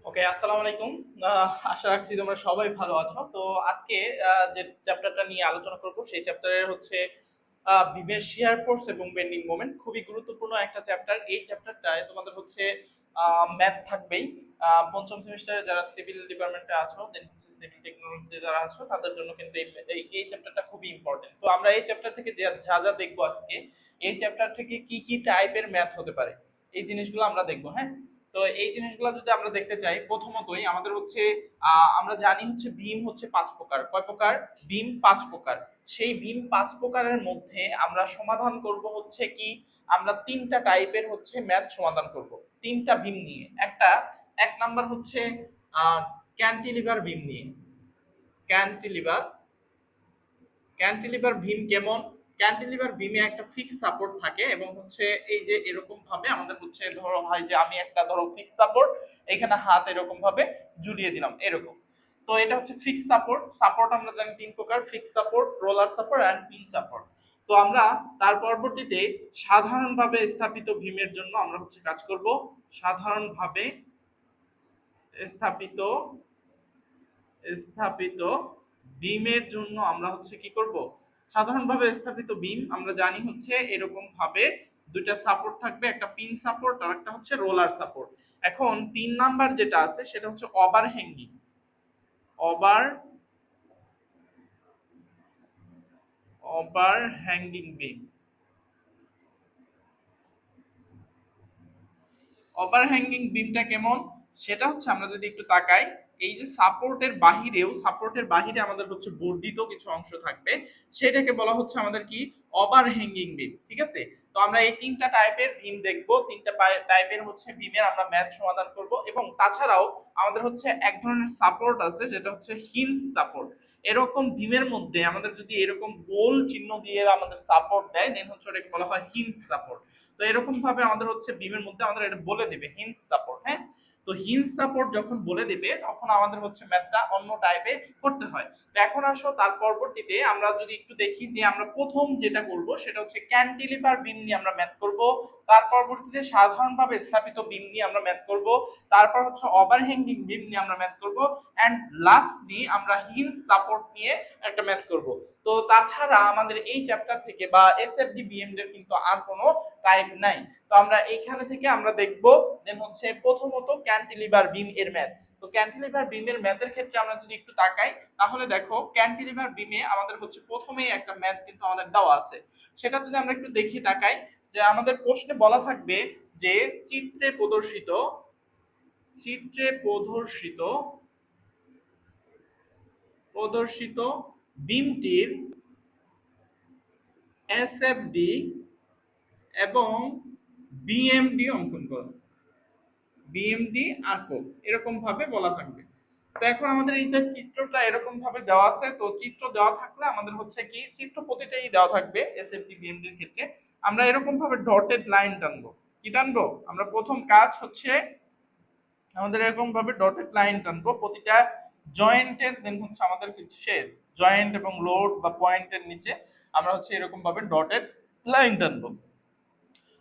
ওকে, আসসালামু আলাইকুম। আশা রাখছি তোমরা সবাই ভালো আছো। তো আজকে যে চ্যাপ্টারটা নিয়ে আলোচনা করব সেই চ্যাপ্টারের হচ্ছে বিমের শিয়ার ফোর্স এবং বেন্ডিং মোমেন্ট। খুবই গুরুত্বপূর্ণ একটা চ্যাপ্টার। এই চ্যাপ্টারটায় তোমাদের হচ্ছে ম্যাথ থাকবেই। পঞ্চম সেমিস্টারে যারা সিভিল ডিপার্টমেন্টে আছো, দেন হচ্ছে সিভিল টেকনোলজি যারা আছো, তাদের জন্য কিন্তু এই চ্যাপ্টারটা খুবই ইম্পর্টেন্ট। তো আমরা এই চ্যাপ্টার থেকে যা যা দেখবো আজকে, এই চ্যাপ্টার থেকে কি কি টাইপের ম্যাথ হতে পারে এই জিনিসগুলো আমরা দেখবো। হ্যাঁ, তো এই জিনিসগুলো যদি আমরা দেখতে চাই, প্রথমতই আমাদের হচ্ছে আমরা জানি হচ্ছে বিম হচ্ছে পাঁচ প্রকার। কয় প্রকার? বিম পাঁচ প্রকার। সেই বিম পাঁচ প্রকারের মধ্যে আমরা সমাধান করব হচ্ছে কি, আমরা তিনটা টাইপের হচ্ছে ম্যাথ সমাধান করব তিনটা বিম নিয়ে। এক নাম্বার হচ্ছে ক্যান্টিলিভার বিম নিয়ে। ক্যান্টিলিভার ক্যান্টিলিভার বিম কেমন? ক্যান্টিলিভার বিমে একটা ফিক্স সাপোর্ট থাকে এবং হচ্ছে এই যে এরকম ভাবে আমাদের হচ্ছে, ধরো হয় যে আমি একটা ধরো ফিক্স সাপোর্ট এখানে হাত এরকম ভাবে ঝুলিয়ে দিলাম এরকম। তো এটা হচ্ছে ফিক্স সাপোর্ট। সাপোর্ট আমরা জানি তিন প্রকার: fix support, roller support and pin support. তো আমরা তার পরবর্তীতে সাধারণভাবে স্থাপিত ভীমের জন্য আমরা হচ্ছে কাজ করব। সাধারণভাবে স্থাপিত স্থাপিত বিমের জন্য আমরা হচ্ছে কি করব, সাধারণভাবে স্থাপিত বিম আমরা জানি হচ্ছে এরকম ভাবে দুইটা সাপোর্ট থাকবে, একটা পিন সাপোর্ট আর একটা হচ্ছে রোলার সাপোর্ট। এখন তিন নাম্বার যেটা আছে সেটা হচ্ছে over hanging. Over over hanging beam. Overhanging বিমটা কেমন সেটা হচ্ছে, আমরা যদি একটু তাকাই, এই যে সাপোর্টের বাহিরে আমাদের হচ্ছে বর্ধিত কিছু অংশ থাকবে, সেটাকে বলা হচ্ছে আমাদের কি, ওভারহ্যাঙ্গিং বিম। ঠিক আছে, তো আমরা এই তিনটা টাইপের বিম দেখব, তিনটা টাইপের হচ্ছে বিমের আমরা ম্যাথ সমাধান করব। এবং তাছাড়াও আমাদের হচ্ছে এক ধরনের সাপোর্ট আছে যেটা হচ্ছে হিঞ্জ সাপোর্ট। এরকম বিমের মধ্যে আমাদের যদি এরকম গোল চিহ্ন দিয়ে আমাদের সাপোর্ট দেয়, দেন হচ্ছে ওটাকে বলা হয় হিঞ্জ সাপোর্ট। তো এরকম ভাবে আমাদের হচ্ছে বিমের মধ্যে আমাদের এটা বলে দিবে হিঞ্জ সাপোর্ট। হ্যাঁ, তো হিঞ্জ সাপোর্ট যখন বলে দিবে তখন আমাদের হচ্ছে ম্যাথটা অন্য টাইপে করতে হয়। তো এখন আসো তার পরবর্তীতে আমরা যদি একটু দেখি যে আমরা প্রথম যেটা করব সেটা হচ্ছে ক্যান্টিলিভার বিম নিয়ে আমরা ম্যাথ করব। তার পরবর্তীতে সাধারণভাবে স্থাপিত বিম নিয়ে আমরা ম্যাথ করব। তারপর হচ্ছে ওভারহ্যাঙ্গিং বিম নিয়ে আমরা ম্যাথ করব। এন্ড লাস্টলি আমরা হিঞ্জ সাপোর্ট নিয়ে একটা ম্যাথ করব। তো তাছাড়া আমাদের এই চ্যাপ্টার থেকে বা এসএফডি বিএম এর কিন্তু আর কোনো টাইপ নাই। তো আমরা এইখানে থেকে আমরা দেখব দেন হচ্ছে প্রথমত ক্যান্টিলিভার বিম এর ম্যাথ। তো ক্যান্টিলিভার বিম এর ম্যাথের ক্ষেত্রে আমরা যদি একটু তাকাই, তাহলে দেখো ক্যান্টিলিভার বিমে আমাদের হচ্ছে প্রথমেই একটা ম্যাথ কিন্তু আমাদের দেওয়া আছে। সেটা যদি আমরা একটু দেখি তাকাই, যে আমাদের প্রশ্নে বলা থাকবে যে চিত্রে প্রদর্শিত প্রদর্শিত বিমটির এসএফডি এবং বিএমডি অঙ্কন করো, বিএমডি আঁকো, এরকম ভাবে বলা থাকবে। তো এখন আমাদের এই যে চিত্রটা এরকম ভাবে দেওয়া আছে, তো চিত্র দেওয়া থাকলে আমাদের হচ্ছে কি, চিত্র প্রতিটাই দেওয়া থাকবে এসএফডি বিএমডি এর ক্ষেত্রে আমরা এরকম ভাবে ডটেড লাইন টানবো। কি টানবো? আমরা প্রথম কাজ হচ্ছে আমাদের এরকম ভাবে ডটেড লাইন টানবো প্রতিটা জয়েন্টের, দেন হচ্ছে আমাদের হচ্ছে জয়েন্ট এবং লোড বা পয়েন্টের নিচে আমরা হচ্ছে এরকম ভাবে ডটেড লাইন টানবো।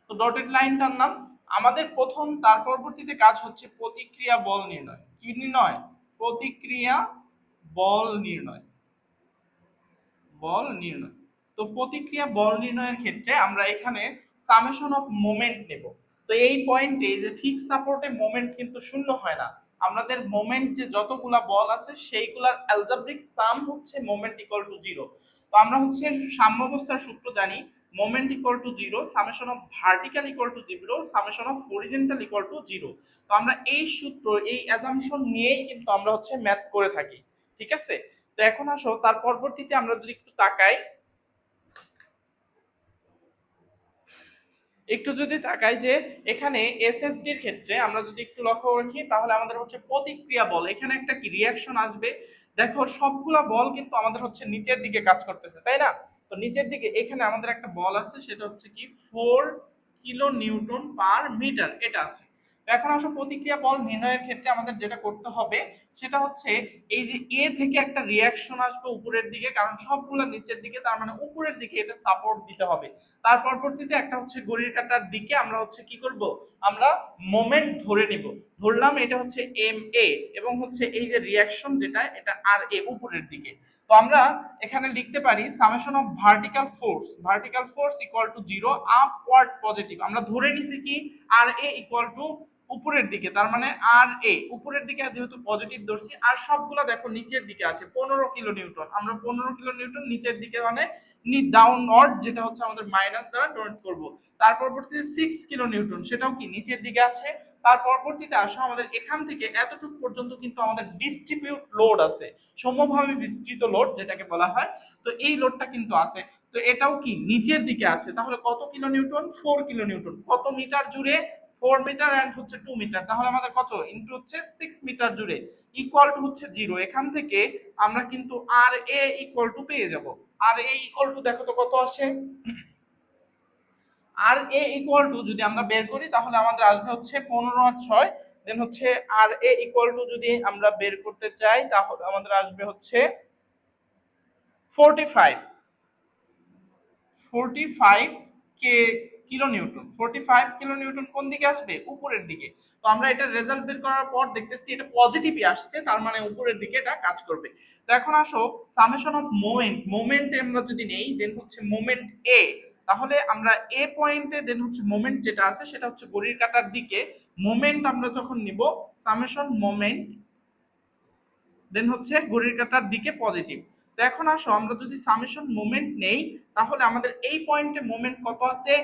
তো ডটেড লাইন টানলাম। আমাদের প্রথম তার পরবর্তীতে কাজ হচ্ছে প্রতিক্রিয়া বল নির্ণয়। কি নির্ণয়? প্রতিক্রিয়া বল নির্ণয়। বল নির্ণয়। তো প্রতিক্রিয়া বল নির্ণয়ের ক্ষেত্রে আমরা এখানে সামেশন অফ মোমেন্ট নেব। তো এই পয়েন্টে যে ফিক্স সাপোর্টে মোমেন্ট কিন্তু শূন্য হয় না। আমাদের মোমেন্ট যে যতগুলা বল আছে সেইগুলার অ্যালজেব্রিক সাম হচ্ছে মোমেন্ট ইকুয়াল টু জিরো। তো আমরা হচ্ছে সাম্যাবস্থার সূত্র জানি, moment equal to zero, summation of vertical equal to zero, summation of horizontal equal to zero. তো আমরা এই সূত্র, এই অ্যাজাম্পশন নিয়েই কিন্তু আমরা হচ্ছে ম্যাথ করে থাকি। ঠিক আছে, তো এখন আসো তার পরবর্তীতে আমরা যদি একটু তাকাই, যে এখানে এসএফডি এর ক্ষেত্রে আমরা যদি একটু লক্ষ্য রাখি, তাহলে আমাদের হচ্ছে প্রতিক্রিয়া বল, এখানে একটা কি রিঅ্যাকশন আসবে। দেখো সবগুলা বল কিন্তু আমাদের হচ্ছে নিচের দিকে কাজ করতেছে, তাই না? তো নিচের দিকে এখানে আমাদের একটা বল আছে, সেটা হচ্ছে কি 4 কিলো নিউটন পার মিটার, এটা আছে। এখন আসো প্রতিক্রিয়া বল নির্ণয়ের ক্ষেত্রে আমাদের যেটা করতে হবে সেটা হচ্ছে এই যে এ থেকে একটা রিয়াকশন আসবে উপরের দিকে, কারণ সবগুলো নিচের দিকে, তার মানে উপরের দিকে এটা সাপোর্ট দিতে হবে। তার পরবর্তীতে একটা হচ্ছে ঘড়ির কাঁটার দিকে আমরা হচ্ছে কি করব, আমরা মোমেন্ট ধরে নিব, ধরলাম এটা হচ্ছে এম এ, এবং হচ্ছে এই যে রিয়াকশন যেটা এটা আর এ উপরের দিকে। তো আমরা এখানে লিখতে পারি summation of vertical force equal to 0 upward positive. আমরা ধরে নিছি কি আর এ ইকুয়াল টু উপরের দিকে, তার মানে আর এ উপরের দিকে যেহেতু পজিটিভ ধরছি, আর সবগুলো দেখো নিচের দিকে আছে 15 কিলো নিউটন, আমরা 15 কিলো নিউটন নিচের দিকে মানে ডাউনওয়ার্ড, যেটা হচ্ছে আমাদের মাইনাস দ্বারা ডোনেট করব। তার পরবর্তীতে 6 কিলো নিউটন, সেটাও কি নিচের দিকে আছে। তার পরবর্তীতে আসো আমাদের এখান থেকে এতটুকু পর্যন্ত কিন্তু আমাদের ডিস্ট্রিবিউট লোড আছে, সমভাবে বিস্তৃত লোড যেটাকে বলা হয়। তো এই লোডটা কিন্তু আছে, তো এটাও কি নিচের দিকে আছে। তাহলে কত কিলো নিউটন? 4 kilo Newton. কত মিটার জুড়ে? 4 মিটার এন্ড হচ্ছে 2 মিটার, তাহলে আমাদের কত ইনটু হচ্ছে 6 মিটার জুড়ে ইকুয়াল টু হচ্ছে 0। এখান থেকে আমরা কিন্তু আর এ ইকুয়াল টু পেয়ে যাব। আর এ ইকুয়াল টু দেখো তো কত আসে, আর এ ইকুয়াল টু যদি আমরা বের করি তাহলে আমাদের আসবে হচ্ছে 15 আর 6, দেন হচ্ছে আর এ ইকুয়াল টু যদি আমরা বের করতে চাই তাহলে আমাদের আসবে হচ্ছে 45 45 কে কিলো নিউটন। 45 কিলো নিউটন কোন দিকে আসবে? উপরের দিকে। তো আমরা এটা রেজাল্ট বের করার পর দেখতেছি এটা পজিটিভই আসছে, তার মানে উপরের দিকে এটা কাজ করবে। তো এখন আসো সামেশন অফ মোমেন্টে আমরা যদি নেই, দেন হচ্ছে মোমেন্ট এ, তাহলে আমরা এ পয়েন্টে দেন হচ্ছে মোমেন্ট যেটা আছে সেটা হচ্ছে ঘড়ির কাঁটার দিকে। মোমেন্ট আমরা যখন নিব সামেশন মোমেন্ট দেন হচ্ছে ঘড়ির কাঁটার দিকে পজিটিভ। তো এখন আসো আমরা যদি সামেশন মোমেন্ট নেই তাহলে আমাদের এই পয়েন্টে মোমেন্ট কত আছে?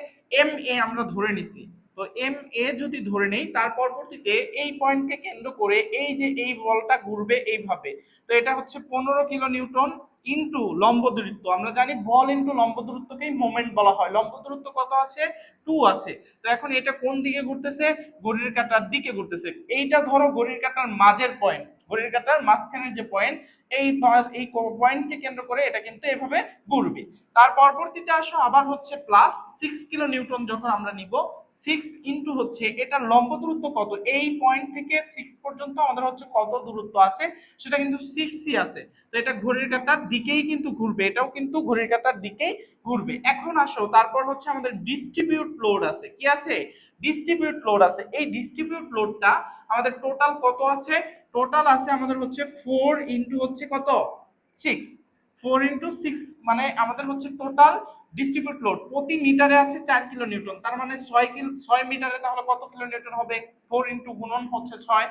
এম এ আমরা ধরে নিছি। তো এম এ যদি ধরে নেই তার পরবর্তীতে এই পয়েন্টকে কেন্দ্র করে এই যে এই বলটা ঘুরবে এইভাবে। তো এটা হচ্ছে 15 কিলো নিউটন ইন্টু লম্ব দূরত্ব। আমরা জানি বল ইন্টু লম্ব দূরত্বকেই মোমেন্ট বলা হয়। লম্ব দূরত্ব কত আছে? 2 আছে। তো এখন এটা কোন দিকে ঘুরতেছে? ঘড়ির কাঁটার দিকে ঘুরতেছে। এইটা ধরো ঘড়ির কাঁটার মাঝের পয়েন্ট, ঘড়ির কাঁটার মাঝখানের যে পয়েন্ট, এই পয়েন্টকে কেন্দ্র করে এটা কিন্তু এভাবে ঘুরবে। তার পরবর্তীতে আসো আবার হচ্ছে প্লাস 6 কিলো নিউটন যখন আমরা নিব, 6 ইন্টু হচ্ছে এটা লম্ব দূরত্ব কত, এই পয়েন্ট থেকে 6 পর্যন্ত আমাদের হচ্ছে কত দূরত্ব আছে, সেটা কিন্তু 6 আছে। তো এটা ঘড়ির কাঁটার দিকেই কিন্তু ঘুরবে, এটাও কিন্তু ঘড়ির কাঁটার দিকেই ঘুরবে। এখন আসো তারপর হচ্ছে আমাদের ডিস্ট্রিবিউট লোড আছে, কি আছে? ডিস্ট্রিবিউট লোড আছে। এই ডিস্ট্রিবিউট লোডটা আমাদের টোটাল কত আছে? টোটাল আছে আমাদের হচ্ছে 4 ইন্টু হচ্ছে কত, 6। 4 ইন্টু 6 মানে আমাদের হচ্ছে টোটাল ডিস্ট্রিবিউট লোড প্রতি মিটারে আছে 4 কিলো নিউটন, তার মানে 6 মিটারে তাহলে কত কিলো নিউটন হবে? 4 ইন্টু গুণন হচ্ছে 6,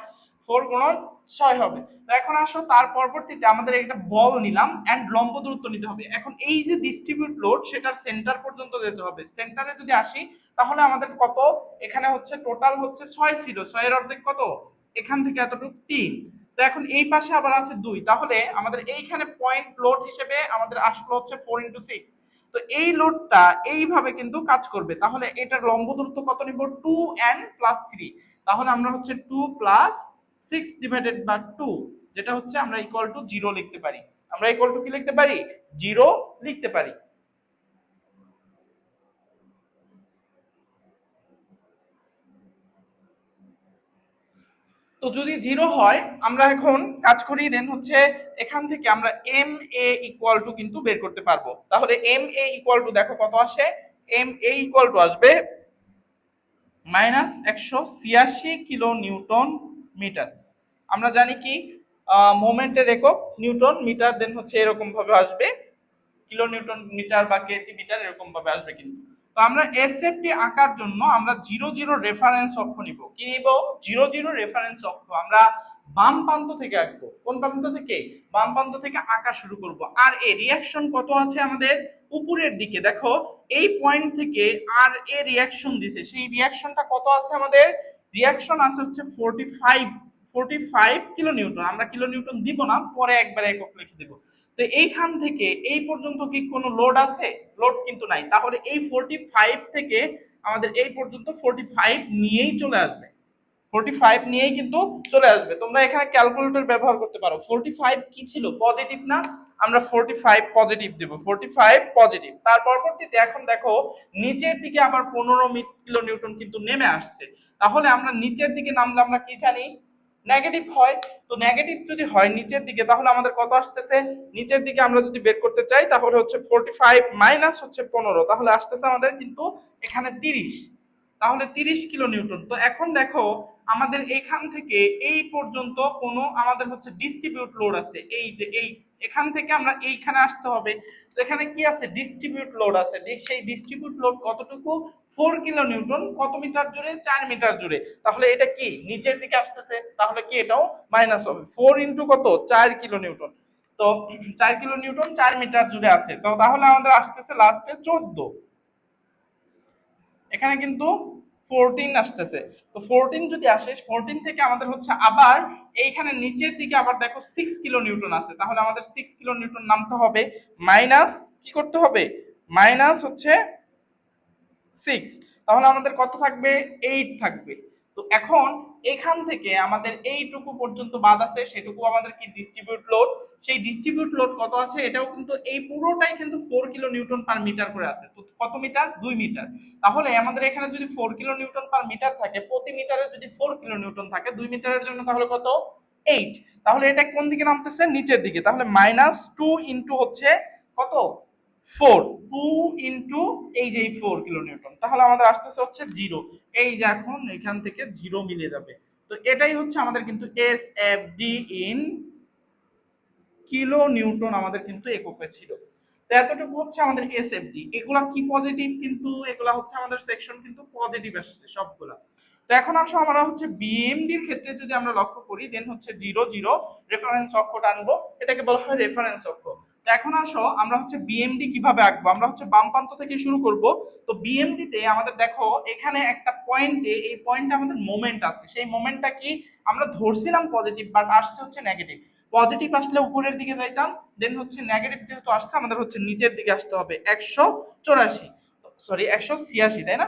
4 গুণন 6 হবে। তো এখন আসো তার পরবর্তীতে আমাদের একটা বল নিলাম এন্ড লম্ব দূরত্ব নিতে হবে। এখন এই যে ডিস্ট্রিবিউট লোড সেটার সেন্টার পর্যন্ত যেতে হবে। সেন্টারে যদি আসি তাহলে আমাদের কত, এখানে হচ্ছে টোটাল হচ্ছে 6 ছিল, 6 এর অর্ধেক কত, এখান থেকে এতটুকু 3। তো এখন এই পাশে আবার আছে 2, তাহলে আমাদের এইখানে পয়েন্ট লোড হিসেবে আমাদের আসলো হচ্ছে 4 ইন্টু 6। তো এই লোডটা এইভাবে কিন্তু কাজ করবে। তাহলে এটার লম্ব দূরত্ব কত নিব? 2 এন্ড প্লাস 3। তাহলে আমরা হচ্ছে 2 প্লাস 6 ডিভাইডেড বাই 2, যেটা হচ্ছে আমরা ইকুয়াল টু 0 লিখতে পারি। আমরা ইকুয়াল টু কি লিখতে পারি? 0 লিখতে পারি। তো যদি 0 হয় আমরা এখন কাজ করি, দেন হচ্ছে এখান থেকে আমরা এম এ ইকুয়াল টু কিন্তু বের করতে পারবো। তাহলে এম এ ইকুয়াল টু দেখো কত আসে, এম এ ইকুয়াল টু আসবে -186 কিলো নিউটন মিটার। আমরা জানি কি মোমেন্টের একক নিউটন মিটার, দেন হচ্ছে এরকম ভাবে আসবে কিলো নিউটন মিটার বা কেজি মিটার এরকম ভাবে আসবে কিন্তু। তো আমরা এসএফটি আঁকার জন্য আমরা 0 0 রেফারেন্স অক্ষ নিব। কি নিব? 0 0 রেফারেন্স অক্ষ আমরা বাম প্রান্ত থেকে আঁকবো। কোন প্রান্ত থেকে? বাম প্রান্ত থেকে আঁকা শুরু করব। আর এ রিয়াকশন কত আছে আমাদের? উপরের দিকে দেখো এই পয়েন্ট থেকে আর এ রিয়াকশন দিছে, সেই রিয়াকশনটা কত আছে আমাদের? রিয়াকশন আছে হচ্ছে 45 কিলো নিউটন। আমরা কিলো নিউটন দিব না, পরে একবার একক লিখে দেব। তো এইখান থেকে এই পর্যন্ত কি কোনো লোড আছে? লোড কিন্তু নাই। তাহলে এই 45 থেকে আমাদের এই পর্যন্ত 45 নিয়েই চলে আসবে, 45 নিয়েই কিন্তু চলে আসবে। তোমরা এখানে ক্যালকুলেটর ব্যবহার করতে পারো। 45 কি ছিল? পজিটিভ না? আমরা 45 পজিটিভ দেব, 45 পজিটিভ। তার পরবর্তীতে এখন দেখো নিচের দিকে আবার 15 কিলো নিউটন কিন্তু নেমে আসছে। তাহলে আমরা নিচের দিকে নামলে আমরা কি জানি নেগেটিভ হয়। তো নেগেটিভ যদি হয় নিচের দিকে তাহলে আমাদের কত আসতেছে, নিচের দিকে আমরা যদি বের করতে চাই তাহলে হচ্ছে 45 মাইনাস হচ্ছে 15, তাহলে আসতেছে আমাদের কিন্তু এখানে 30, তাহলে 30 কিলো নিউটন। তো এখন দেখো আমাদের এখান থেকে এই পর্যন্ত কোনো আমাদের হচ্ছে ডিস্ট্রিবিউট লোড আছে, এই যে এই এখান থেকে আমরা এইখানে আসতে হবে। তো এখানে কি আছে, ডিস্ট্রিবিউট লোড আছে। সেই ডিস্ট্রিবিউট লোড কতটুকু, 4 কিলো নিউটন, কত মিটার জুড়ে, 4 মিটার জুড়ে। তাহলে এটা কি নিচের দিকে আসতেছে, তাহলে কি এটাও মাইনাস হবে। 4 ইন্টু কত, 4 কিলো নিউটন। তো 4 কিলো নিউটন 4 মিটার জুড়ে আছে, তো তাহলে আমাদের আসতেছে লাস্টে 14। এখানে কিন্তু 14 আসতেছে। তো 14 যদি আসে, 14 থেকে আমাদের হচ্ছে আবার এইখানে নিচের দিকে আবার দেখো 6 কিলো নিউটন আছে, তাহলে আমাদের 6 কিলো নিউটন নামতে হবে, মাইনাস কি করতে হবে, মাইনাস হচ্ছে 6, তাহলে আমাদের কত থাকবে, 8 থাকবে। তো এখন এখান থেকে আমাদের এইটুকু পর্যন্ত বাদ আছে, সেটুকু আমাদের কি ডিস্ট্রিবিউট লোড। সেই ডিস্ট্রিবিউট লোড কত আছে, এটাও কিন্তু এই পুরোটাই কিন্তু 4 কিলো নিউটন পার মিটার করে আছে। তো কত মিটার, 2 মিটার। তাহলে আমাদের এখানে যদি 4 কিলো নিউটন পার মিটার থাকে, প্রতি মিটারে যদি 4 কিলো নিউটন থাকে 2 মিটারের জন্য, তাহলে কত, 8। তাহলে এটা কোন দিকে নামতেছে, নিচের দিকে। তাহলে -2 ইনটু হচ্ছে কত, 4, 2 ইনটু এই যে 4 কিলো নিউটন, তাহলে আমাদের আসতেছে হচ্ছে 0। এই যে এখন এখান থেকে 0 মিলে যাবে। তো এটাই হচ্ছে আমাদের কিন্তু S F D in kilo Newton আমাদের কিন্তু এককে ছিল। তো এতটুকু হচ্ছে আমাদের এসএফডি। এগুলা কি পজিটিভ, কিন্তু এগুলা হচ্ছে আমাদের সেকশন কিন্তু পজিটিভ আসছে সবগুলা। তো এখন আসো আমরা হচ্ছে বিএমডি এর ক্ষেত্রে যদি আমরা লক্ষ্য করি, দেন হচ্ছে 0 0 রেফারেন্স অক্ষ টানবো, এটাকে বলা হয় রেফারেন্স অক্ষ। তো এখন আসো আমরা হচ্ছে বিএমডি কিভাবে আঁকবো, আমরা হচ্ছে বাম প্রান্ত থেকে শুরু করব। তো বিএমডি তে আমাদের দেখো এখানে একটা পয়েন্টে, এই পয়েন্টে আমাদের মোমেন্ট আছে, সেই মোমেন্টটা কি আমরা ধরছিলাম পজিটিভ, বাট আসছে হচ্ছে নেগেটিভ। পজিটিভ আসলে উপরের দিকে যাইতাম, দেন হচ্ছে নেগেটিভ যেহেতু আসছে আমাদের হচ্ছে নিচের দিকে আসতে হবে, 184, সরি 186, তাই না,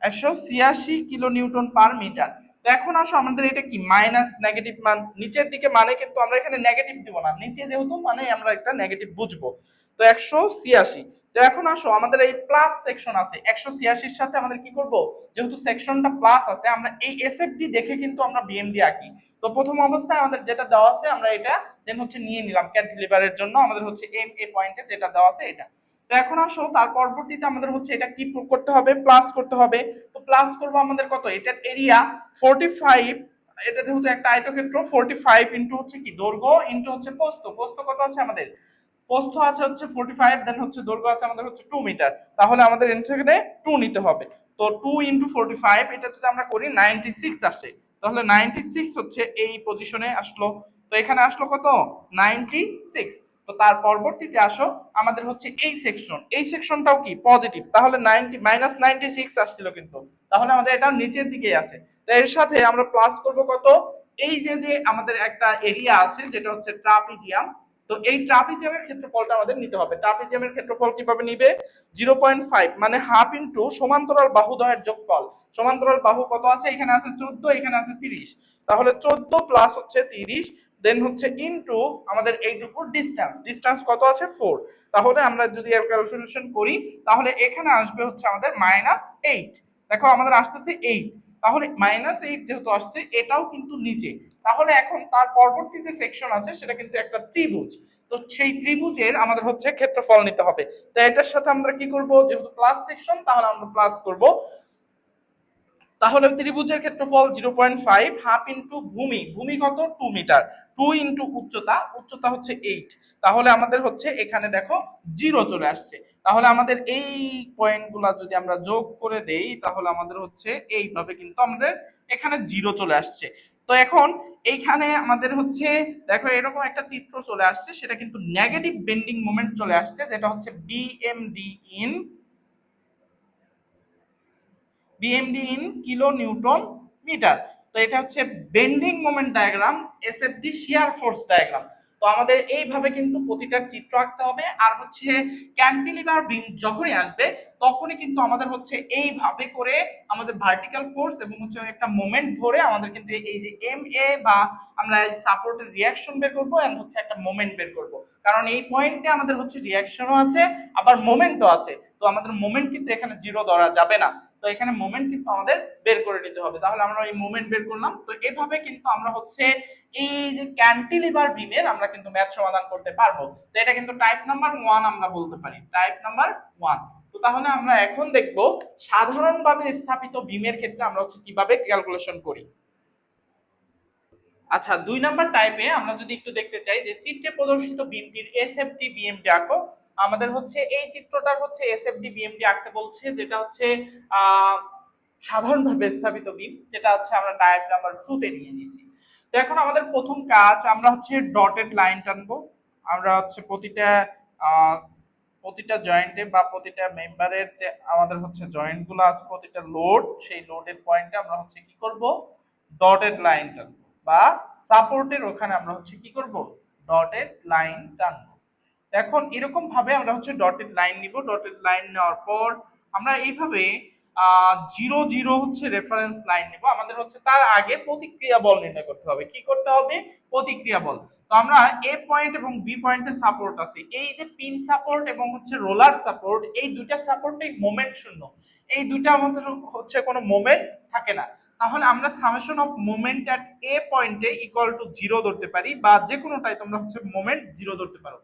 186 কিলো নিউটন পার মিটার। তো এখন আসো আমাদের এটা কি মাইনাস নেগেটিভ মান নিচের দিকে, মানে কিন্তু আমরা এখানে নেগেটিভ দিব না, নিচে যেহেতু মানে আমরা একটা নেগেটিভ বুঝবো। তো 186। তো এখন আসো আমাদের এই প্লাস সেকশন আছে, 186 সাথে আমাদের কি করব, যেহেতু সেকশনটা প্লাস আছে, আমরা এই এসএফডি দেখে কিন্তু আমরা বিএমডি আঁকি। তো প্রথম অবস্থায় আমাদের যেটা দেওয়া আছে আমরা এটা দেন হচ্ছে নিয়ে নিলাম ক্যান্টিলিভারের জন্য, আমাদের হচ্ছে এম এ পয়েন্টে যেটা দেওয়া আছে এটা। তো এখন আসো তার পরবর্তীতে আমাদের হচ্ছে এটা কি করতে হবে, প্লাস করতে হবে। তো প্লাস করব আমাদের কত, এটার এরিয়া 45, এটা যেহেতু একটা আয়তক্ষেত্র, 45 ইনটু হচ্ছে কি দৈর্ঘ্য ইনটু হচ্ছে প্রস্থ। প্রস্থ কত আছে আমাদের, প্রস্থ আছে হচ্ছে 45, দেন হচ্ছে দৈর্ঘ্য আছে আমাদের হচ্ছে 2 মিটার, তাহলে আমাদের এখানে 2 নিতে হবে। তো 2 ইনটু 45, এটা যদি আমরা করি 96 আসে, তাহলে 96 হচ্ছে এই পজিশনে আসলো। তো এখানে আসলো কত, 96। তো তার পরবর্তীতে আসো আমাদের হচ্ছে এই সেকশন, এই সেকশনটাও কি পজিটিভ, তাহলে 90 -96 আসছিল কিন্তু, তাহলে আমাদের এটা নিচের দিকে আছে। তো এর সাথে আমরা প্লাস করব কত, এই যে যে আমাদের একটা এরিয়া আছে যেটা হচ্ছে ট্রাপিজিয়াম। তো এই ট্রাপিজিয়ামের ক্ষেত্রফলটা আমাদের নিতে হবে। ট্রাপিজিয়ামের ক্ষেত্রফল কিভাবে নিবে, 0.5 মানে হাফ ইনটু সমান্তরাল বাহুদ্বয়ের যোগফল। সমান্তরাল বাহু কত আছে, এখানে আছে 14, এখানে আছে 30, তাহলে 14 প্লাস হচ্ছে 30, দেন হচ্ছে ইনটু আমাদের এইটুকু ডিসটেন্স, ডিসটেন্স কত আছে 4। তাহলে আমরা যদি এর ক্যালকুলেশন করি তাহলে এখানে আসবে হচ্ছে আমাদের -8। দেখো আমাদের আসতেছে 8, তাহলে -8 যেহেতু আসছে এটাও কিন্তু নিচে। তাহলে এখন তার পরবর্তী যে সেকশন আছে সেটা কিন্তু একটা ত্রিভুজ। তো সেই ত্রিভুজের আমাদের হচ্ছে ক্ষেত্রফল নিতে হবে। তো এটার সাথে আমরা কি করব, যেহেতু প্লাস সেকশন তাহলে আমরা প্লাস করব। তাহলে ত্রিভুজের ক্ষেত্রফল 0.5, হাফ ইনটু ভূমি, ভূমি কত 2 মিটার, 2 ইনটু উচ্চতা, উচ্চতা হচ্ছে 8, তাহলে আমাদের হচ্ছে এখানে দেখো 0 চলে আসছে। তাহলে আমাদের এই পয়েন্টগুলো যদি আমরা যোগ করে দেই তাহলে আমাদের হচ্ছে এইভাবে কিন্তু আমাদের এখানে 0 চলে আসছে। তো এখন এইখানে আমাদের হচ্ছে দেখো এরকম একটা চিত্র চলে আসছে, সেটা কিন্তু নেগেটিভ বেন্ডিং মোমেন্ট চলে আসছে, যেটা হচ্ছে BMD in kilo newton metre. তো এটা হচ্ছে bending moment diagram, SFD shear force diagram. তো আমাদের এইভাবে কিন্তু প্রতিটার চিত্র আঁকতে হবে। আর হচ্ছে ক্যান্টিলিভার বিম যখনই আসবে তখনই কিন্তু আমাদের হচ্ছে এইভাবে করে আমাদের ভার্টিক্যাল ফোর্স এবং হচ্ছে একটা মোমেন্ট ধরে আমাদের কিন্তু এই যে এম এ বা আমরা এই সাপোর্টের রিয়াকশন বের করবো এন্ড হচ্ছে একটা মোমেন্ট বের করবো, কারণ এই পয়েন্টে আমাদের হচ্ছে রিয়াকশনও আছে আবার মোমেন্টও আছে। তো আমাদের মোমেন্ট কিন্তু এখানে 0 ধরা যাবে না। তো তো এখানে মোমেন্ট কিন্তু আমাদের বের করে নিতে হবে। তাহলে আমরা এই মোমেন্ট বের করলাম। তো এভাবে কিন্তু আমরা হচ্ছে এই যে ক্যান্টিলিভার বিমের আমরা কিন্তু ম্যাথ সমাধান করতে পারবো। তো এটা কিন্তু টাইপ নাম্বার 1 আমরা বলতে পারি, টাইপ নাম্বার 1। তো তাহলে আমরা এখন দেখব সাধারণভাবে স্থাপিত বিমের ক্ষেত্রে আমরা হচ্ছে কিভাবে ক্যালকুলেশন করি। আচ্ছা, 2 নাম্বার টাইপে আমরা যদি একটু দেখতে চাই যে চিত্রে প্রদর্শিত বিমটির এসএফডি বিএমডি আঁকো। আমাদের হচ্ছে এই চিত্রটার হচ্ছে এসএফডি বিএমডি আঁকতে বলছে, যেটা হচ্ছে সাধারণভাবে স্থাপিত বিম, যেটা হচ্ছে আমরা টাইপ নাম্বার 2 তে নিয়ে নিয়েছি। তো এখন আমাদের প্রথম কাজ, আমরা হচ্ছে ডটেড লাইন টানবো। আমরা হচ্ছে প্রতিটা জয়েন্টে বা প্রতিটা মেম্বারের যে আমাদের হচ্ছে জয়েন্ট গুলো আছে, প্রতিটা লোড, সেই লোডের পয়েন্টে আমরা হচ্ছে কি করব, ডটেড লাইন টানবো, বা সাপোর্টের ওখানে আমরা হচ্ছে কি করব, ডটেড লাইন টানবো। এখন এরকম ভাবে আমরা হচ্ছে ডটেড লাইন নিব। ডটেড লাইন নেওয়ার পর আমরা এইভাবে 0 0 হচ্ছে রেফারেন্স লাইন নিব। আমাদের হচ্ছে তার আগে প্রতিক্রিয়া বল নির্ণয় করতে হবে। কি করতে হবে? প্রতিক্রিয়া বল। তো আমরা এ পয়েন্ট এবং বি পয়েন্টে সাপোর্ট আছে, এই যে পিন সাপোর্ট এবং হচ্ছে রোলার সাপোর্ট, এই দুইটা সাপোর্টেই মোমেন্ট শূন্য। এই দুইটা আমাদের হচ্ছে কোনো মোমেন্ট থাকে না। তাহলে আমরা সামেশন অফ মোমেন্ট এট এ পয়েন্টে ইকুয়াল টু 0 ধরতে পারি, বা যে কোনোটাই তোমরা হচ্ছে মোমেন্ট 0 ধরতে পারো।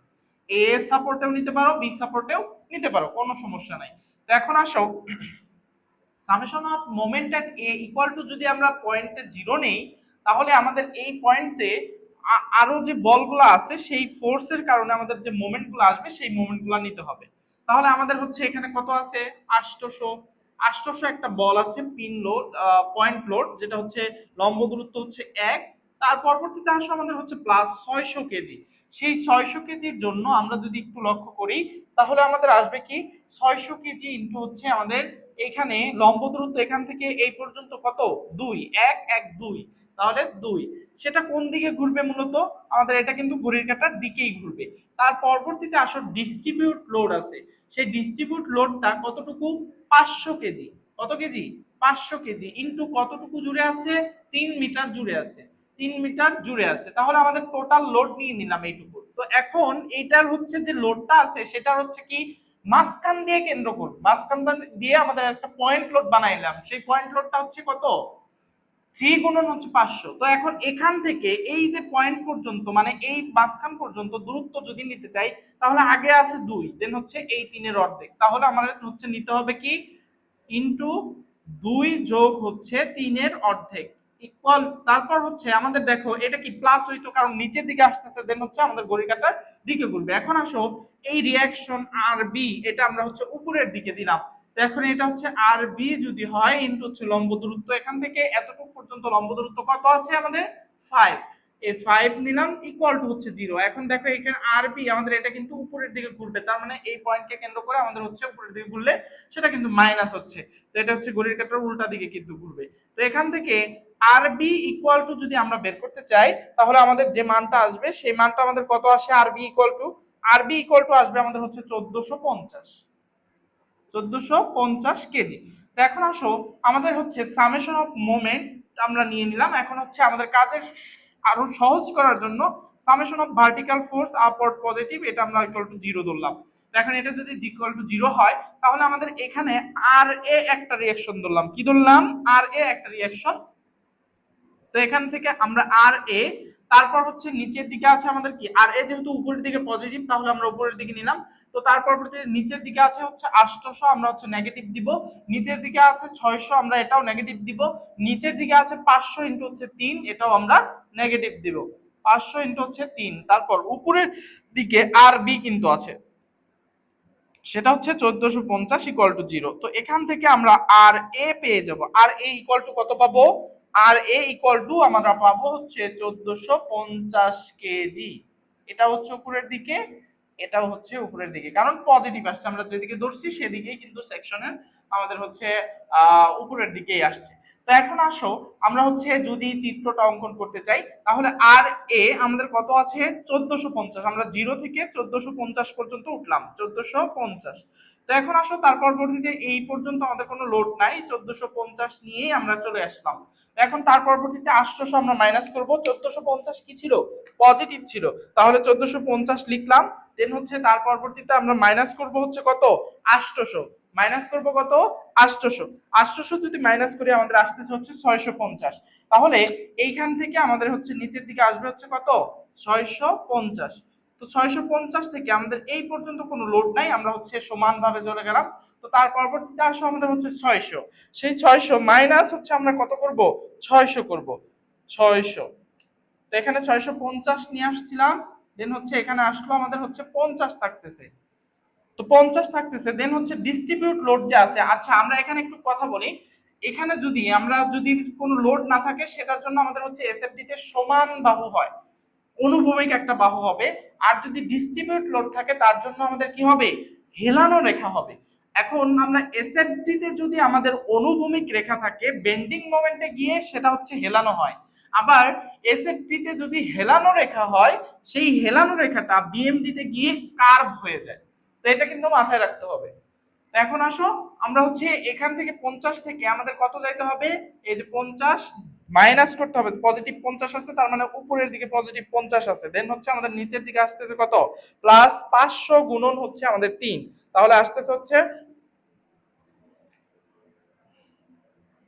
এ সাপোর্টেও নিতে পারো, বি সাপোর্টেও নিতে পারো, কোনো সমস্যা নাই। তো এখন আসো, summation of moment at A equal to যদি আমরা পয়েন্টে 0 নেই, তাহলে আমাদের এই পয়েন্টে আরো যে বলগুলো আছে সেই ফোর্সের কারণে আমাদের যে মোমেন্টগুলো আসবে সেই মোমেন্টগুলো নিতে হবে। তাহলে আমাদের হচ্ছে এখানে কত আছে, 800 একটা বল আছে, পিন লোড, পয়েন্ট লোড, যেটা হচ্ছে লম্ব দূরত্ব হচ্ছে 1। তার পরবর্তীতে আসো আমাদের হচ্ছে প্লাস 600 কেজি। সেই 600 কেজির জন্য আমরা যদি একটু লক্ষ্য করি, তাহলে আমাদের আসবে কি, 600 কেজি ইনটু হচ্ছে আমাদের এখানে লম্ব দূরত্ব এখান থেকে এই পর্যন্ত কত, 2, 1 1 2, তাহলে 2। সেটা কোন দিকে ঘুরবে? মূলত আমাদের এটা কিন্তু ঘড়ির কাঁটার দিকেই ঘুরবে। তার পরবর্তীতে আসো ডিস্ট্রিবিউট লোড আছে, সেই ডিস্ট্রিবিউট লোডটা কতটুকু, 500 কেজি। কত কেজি? 500 কেজি ইনটু কতটুকু জুড়ে আছে, 3 মিটার জুড়ে আছে, 3 মিটার জুড়ে আছে। তাহলে আমাদের টোটাল লোড নিয়ে নিলাম এইটুকু। তো এখন এইটার হচ্ছে যে লোডটা আছে সেটা হচ্ছে কি, মাঝখান দিয়ে কেন্দ্র করব, মাঝখান দিয়ে আমাদের একটা পয়েন্ট লোড বানাইলাম। সেই পয়েন্ট লোডটা হচ্ছে কত, 3 গুণন হচ্ছে 500। তো এখন এখান থেকে এই যে পয়েন্ট পর্যন্ত, মানে এই মাঝখান পর্যন্ত দূরত্ব যদি নিতে চাই, তাহলে আগে আছে 2, দেন হচ্ছে এই 3 এর অর্ধেক। তাহলে আমাদের হচ্ছে নিতে হবে কি, ইনটু 2 যোগ হচ্ছে 3 এর অর্ধেক ইকুয়াল। তারপর হচ্ছে আমাদের দেখো এটা কি প্লাস হইতো, কারণ নিচের দিকে আসতেছে, দেন হচ্ছে আমাদের ঘড়ি কাঁটার দিকে ঘুরবে। এখন আসো এই রিঅ্যাকশন আর বি, এটা আমরা হচ্ছে উপরের দিকে দিলাম। তো এখন এটা হচ্ছে আর বি যদি হয় ইনটু হচ্ছে লম্ব দূরত্ব, এখান থেকে এতটুকু পর্যন্ত লম্ব দূরত্ব কত আছে আমাদের, 5। এই 5 নিলাম ইকুয়াল টু হচ্ছে 0। এখন দেখো এখানে আর বি আমাদের এটা কিন্তু উপরের দিকে ঘুরবে, তার মানে এই পয়েন্টকে কেন্দ্র করে আমাদের হচ্ছে উপরের দিকে ঘুরলে সেটা কিন্তু মাইনাস হচ্ছে। তো এটা হচ্ছে ঘড়ির কাঁটার উল্টা দিকে কিন্তু ঘুরবে। তো এখান থেকে আর বি ইকুয়াল টু যদি আমরা বের করতে চাই, তাহলে আমাদের যে মানটা আসবে সেই মানটা আমাদের কত আসে, আর বি ইকুয়াল টু আসবে আমাদের হচ্ছে 1450 কেজি। তো এখন আসো আমাদের হচ্ছে সামেশন অফ মোমেন্ট আমরা নিয়ে নিলাম। এখন হচ্ছে আমাদের কাজের আরো সহজ করার জন্য summation of vertical force upward positive, এটা আমরা ইকুয়াল টু 0 ধরলাম। তো এখন এটা যদি ইকুয়াল টু 0 হয়, তাহলে আমাদের এখানে আর এ একটা রিঅ্যাকশন ধরলাম। কি ধরলাম? আর এ একটা রিঅ্যাকশন। তো এখান থেকে আমরা আর এ, তারপর হচ্ছে নিচের দিকে আছে আমাদের কি, আর এ যেহেতু উপরের দিকে পজিটিভ, তাহলে আমরা উপরের দিকে নিলাম। তো তারপর নিচের দিকে আছে হচ্ছে 800, আমরা হচ্ছে নেগেটিভ দিব। নিচের দিকে আছে 600, আমরা এটাও নেগেটিভ দিব। নিচের দিকে আছে 500 ইনটু হচ্ছে 3, এটাও আমরা নেগেটিভ দিব। 500 ইনটু হচ্ছে 3। তারপর উপরের দিকে আর বি কিন্তু আছে, সেটা হচ্ছে 1450 ইকুয়াল টু 0। তো এখান থেকে আমরা আর এ পেয়ে যাব। আর এ ইকুয়াল টু কত পাবো? আর এ ইকুয়াল টু আমরা পাবো হচ্ছে 1450 কেজি। এটা হচ্ছে উপরের দিকে, এটাও হচ্ছে উপরের দিকে, কারণ পজিটিভ আসছে, আমরা যেদিকে ধরছি সেদিকেই কিন্তু সেকশনের আমাদের হচ্ছে উপরের দিকেই আসছে। তো এখন আসো আমরা হচ্ছে যদি চিত্রটা অঙ্কন করতে চাই, তাহলে আর এ আমাদের কত আছে, 1450। আমরা 0 থেকে 1450 পর্যন্ত উঠলাম, 1450। তো এখন আসো তার পরবর্তীতে এই পর্যন্ত আমাদের কোনো লোড নাই, 1450 নিয়েই আমরা চলে আসলাম। এখন তার পরবর্তীতে 800 আমরা মাইনাস করব, 1450 কি ছিল, পজিটিভ ছিল, তাহলে 1450 লিখলাম। দেন হচ্ছে তার পরবর্তীতে আমরা মাইনাস করব হচ্ছে কত, 800। মাইনাস করব কত 800, 800 যদি মাইনাস করি আমাদের আসতেছে হচ্ছে 650। তাহলে এইখান থেকে আমাদের হচ্ছে নিচের দিকে আসবে হচ্ছে কত 650। তো 650 থেকে আমাদের এই পর্যন্ত কোনো লোড নাই, আমরা হচ্ছে সমানভাবে চলে গেলাম। তো তার পরবর্তীতে আসো আমাদের হচ্ছে 600, সেই 600 মাইনাস হচ্ছে আমরা কত করব 600 করব 600। তো এখানে 650 নিয়ে আসছিলাম, দেন হচ্ছে এখানে আসলো আমাদের হচ্ছে 50 থাকতেছে। তো 50 থাকতেছে, দেন হচ্ছে ডিস্ট্রিবিউট লোড যে আছে। আচ্ছা আমরা এখানে একটু কথা বলি, এখানে যদি কোনো লোড না থাকে সেটার জন্য আমাদের হচ্ছে এসএফডি তে সমান বাহু হয়, অনুভূমিক একটা বাহু হবে। আর যদি ডিস্ট্রিবিউট লোড থাকে তার জন্য আমাদের কি হবে হেলানো রেখা হবে। এখন আমরা এসএফডি তে যদি আমাদের অনুভূমিক রেখা থাকে বেন্ডিং মোমেন্টে গিয়ে সেটা হচ্ছে হেলানো হয়, আবার এসএফডি তে যদি হেলানো রেখা হয় সেই হেলানো রেখাটা বিএমডি তে গিয়ে কার্ভ হয়ে যায়। তো এটা কিন্তু মাথায় রাখতে হবে। এখন আসো আমরা হচ্ছে এখান থেকে 50 থেকে আমাদের কত যাইতে হবে, এই যে 50 মাইনাস করতে হবে, পজিটিভ 50 আছে তার মানে উপরের দিকে পজিটিভ 50 আছে, দেন হচ্ছে আমাদের নিচের দিকে আসতেছে কত প্লাস 500 গুণন হচ্ছে আমাদের 3, তাহলে আসতেছে হচ্ছে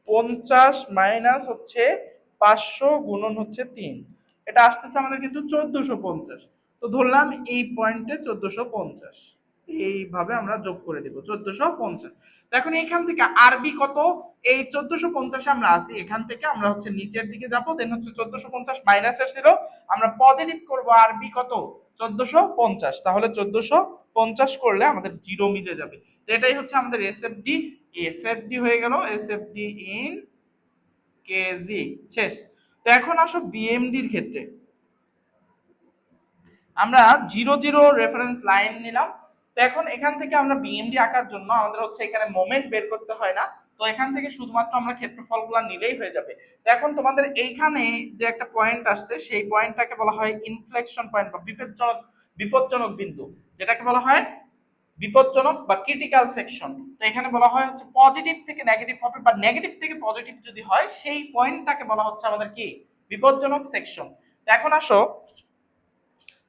50 মাইনাস হচ্ছে 500 গুণন হচ্ছে 3, এটা আসতেছে আমাদের কিন্তু 1450। তো ধরলাম এই পয়েন্টে 1450, এইভাবে আমরা যোগ করে দেব 1450। তো এখন এখান থেকে আরবি কত, এই 1450 আমরা আছি, এখান থেকে আমরা হচ্ছে নিচের দিকে যাব, দেন হচ্ছে 1450 মাইনাসের ছিল, আমরা পজিটিভ করব আরবি কত 1450, তাহলে 1450 করলে আমাদের জিরো মিলে যাবে। তো এটাই হচ্ছে আমাদের এসএফডি, এসএফডি হয়ে গেল এসএফডি ইন কেজি, শেষ। তো এখন আসো বিএমডির ক্ষেত্রে, আমরা 0 0 রেফারেন্স লাইন নিলাম। তো এখন এখান থেকে আমরা বিএমডি আঁকার জন্য আমাদের হচ্ছে এখানে মোমেন্ট বের করতে হয় না, তো এখান থেকে শুধুমাত্র আমরা ক্ষেত্রফলগুলো নিলেই হয়ে যাবে। তো এখন তোমাদের এইখানে যে একটা পয়েন্ট আসছে সেই পয়েন্টটাকে বলা হয় ইনফ্লেকশন পয়েন্ট বা বিপজ্জনক বিন্দু, যেটাকে বলা হয় বিপজ্জনক বা ক্রিটিক্যাল সেকশন। তো এখানে বলা হয় হচ্ছে পজিটিভ থেকে নেগেটিভ হবে বা নেগেটিভ থেকে পজিটিভ যদি হয় সেই পয়েন্টটাকে বলা হচ্ছে আমাদের কি বিপজ্জনক সেকশন। তো এখন আসো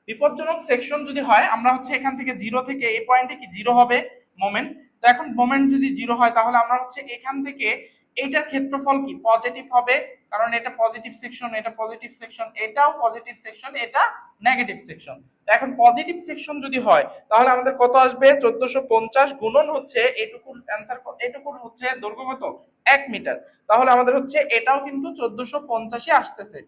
বিপজ্জনক সেকশন যদি হয় আমরা হচ্ছে এখান থেকে জিরো থেকে এই পয়েন্টে কি জিরো হবে মোমেন্ট। তো এখন মোমেন্ট যদি জিরো হয় তাহলে আমরা হচ্ছে এখান থেকে এইটার ক্ষেত্রফল কি পজিটিভ হবে, কারণ এটা পজিটিভ সেকশন, এটা পজিটিভ সেকশন, এটাও পজিটিভ সেকশন, এটা নেগেটিভ সেকশন। এখন পজিটিভ সেকশন যদি হয় তাহলে আমাদের কত আসবে 1450 গুণন হচ্ছে এটুকুর অ্যান্সার, এটুকুর হচ্ছে দৈর্ঘ্য কত 1 মিটার, তাহলে আমাদের হচ্ছে এটাও কিন্তু 1450 আসতেছে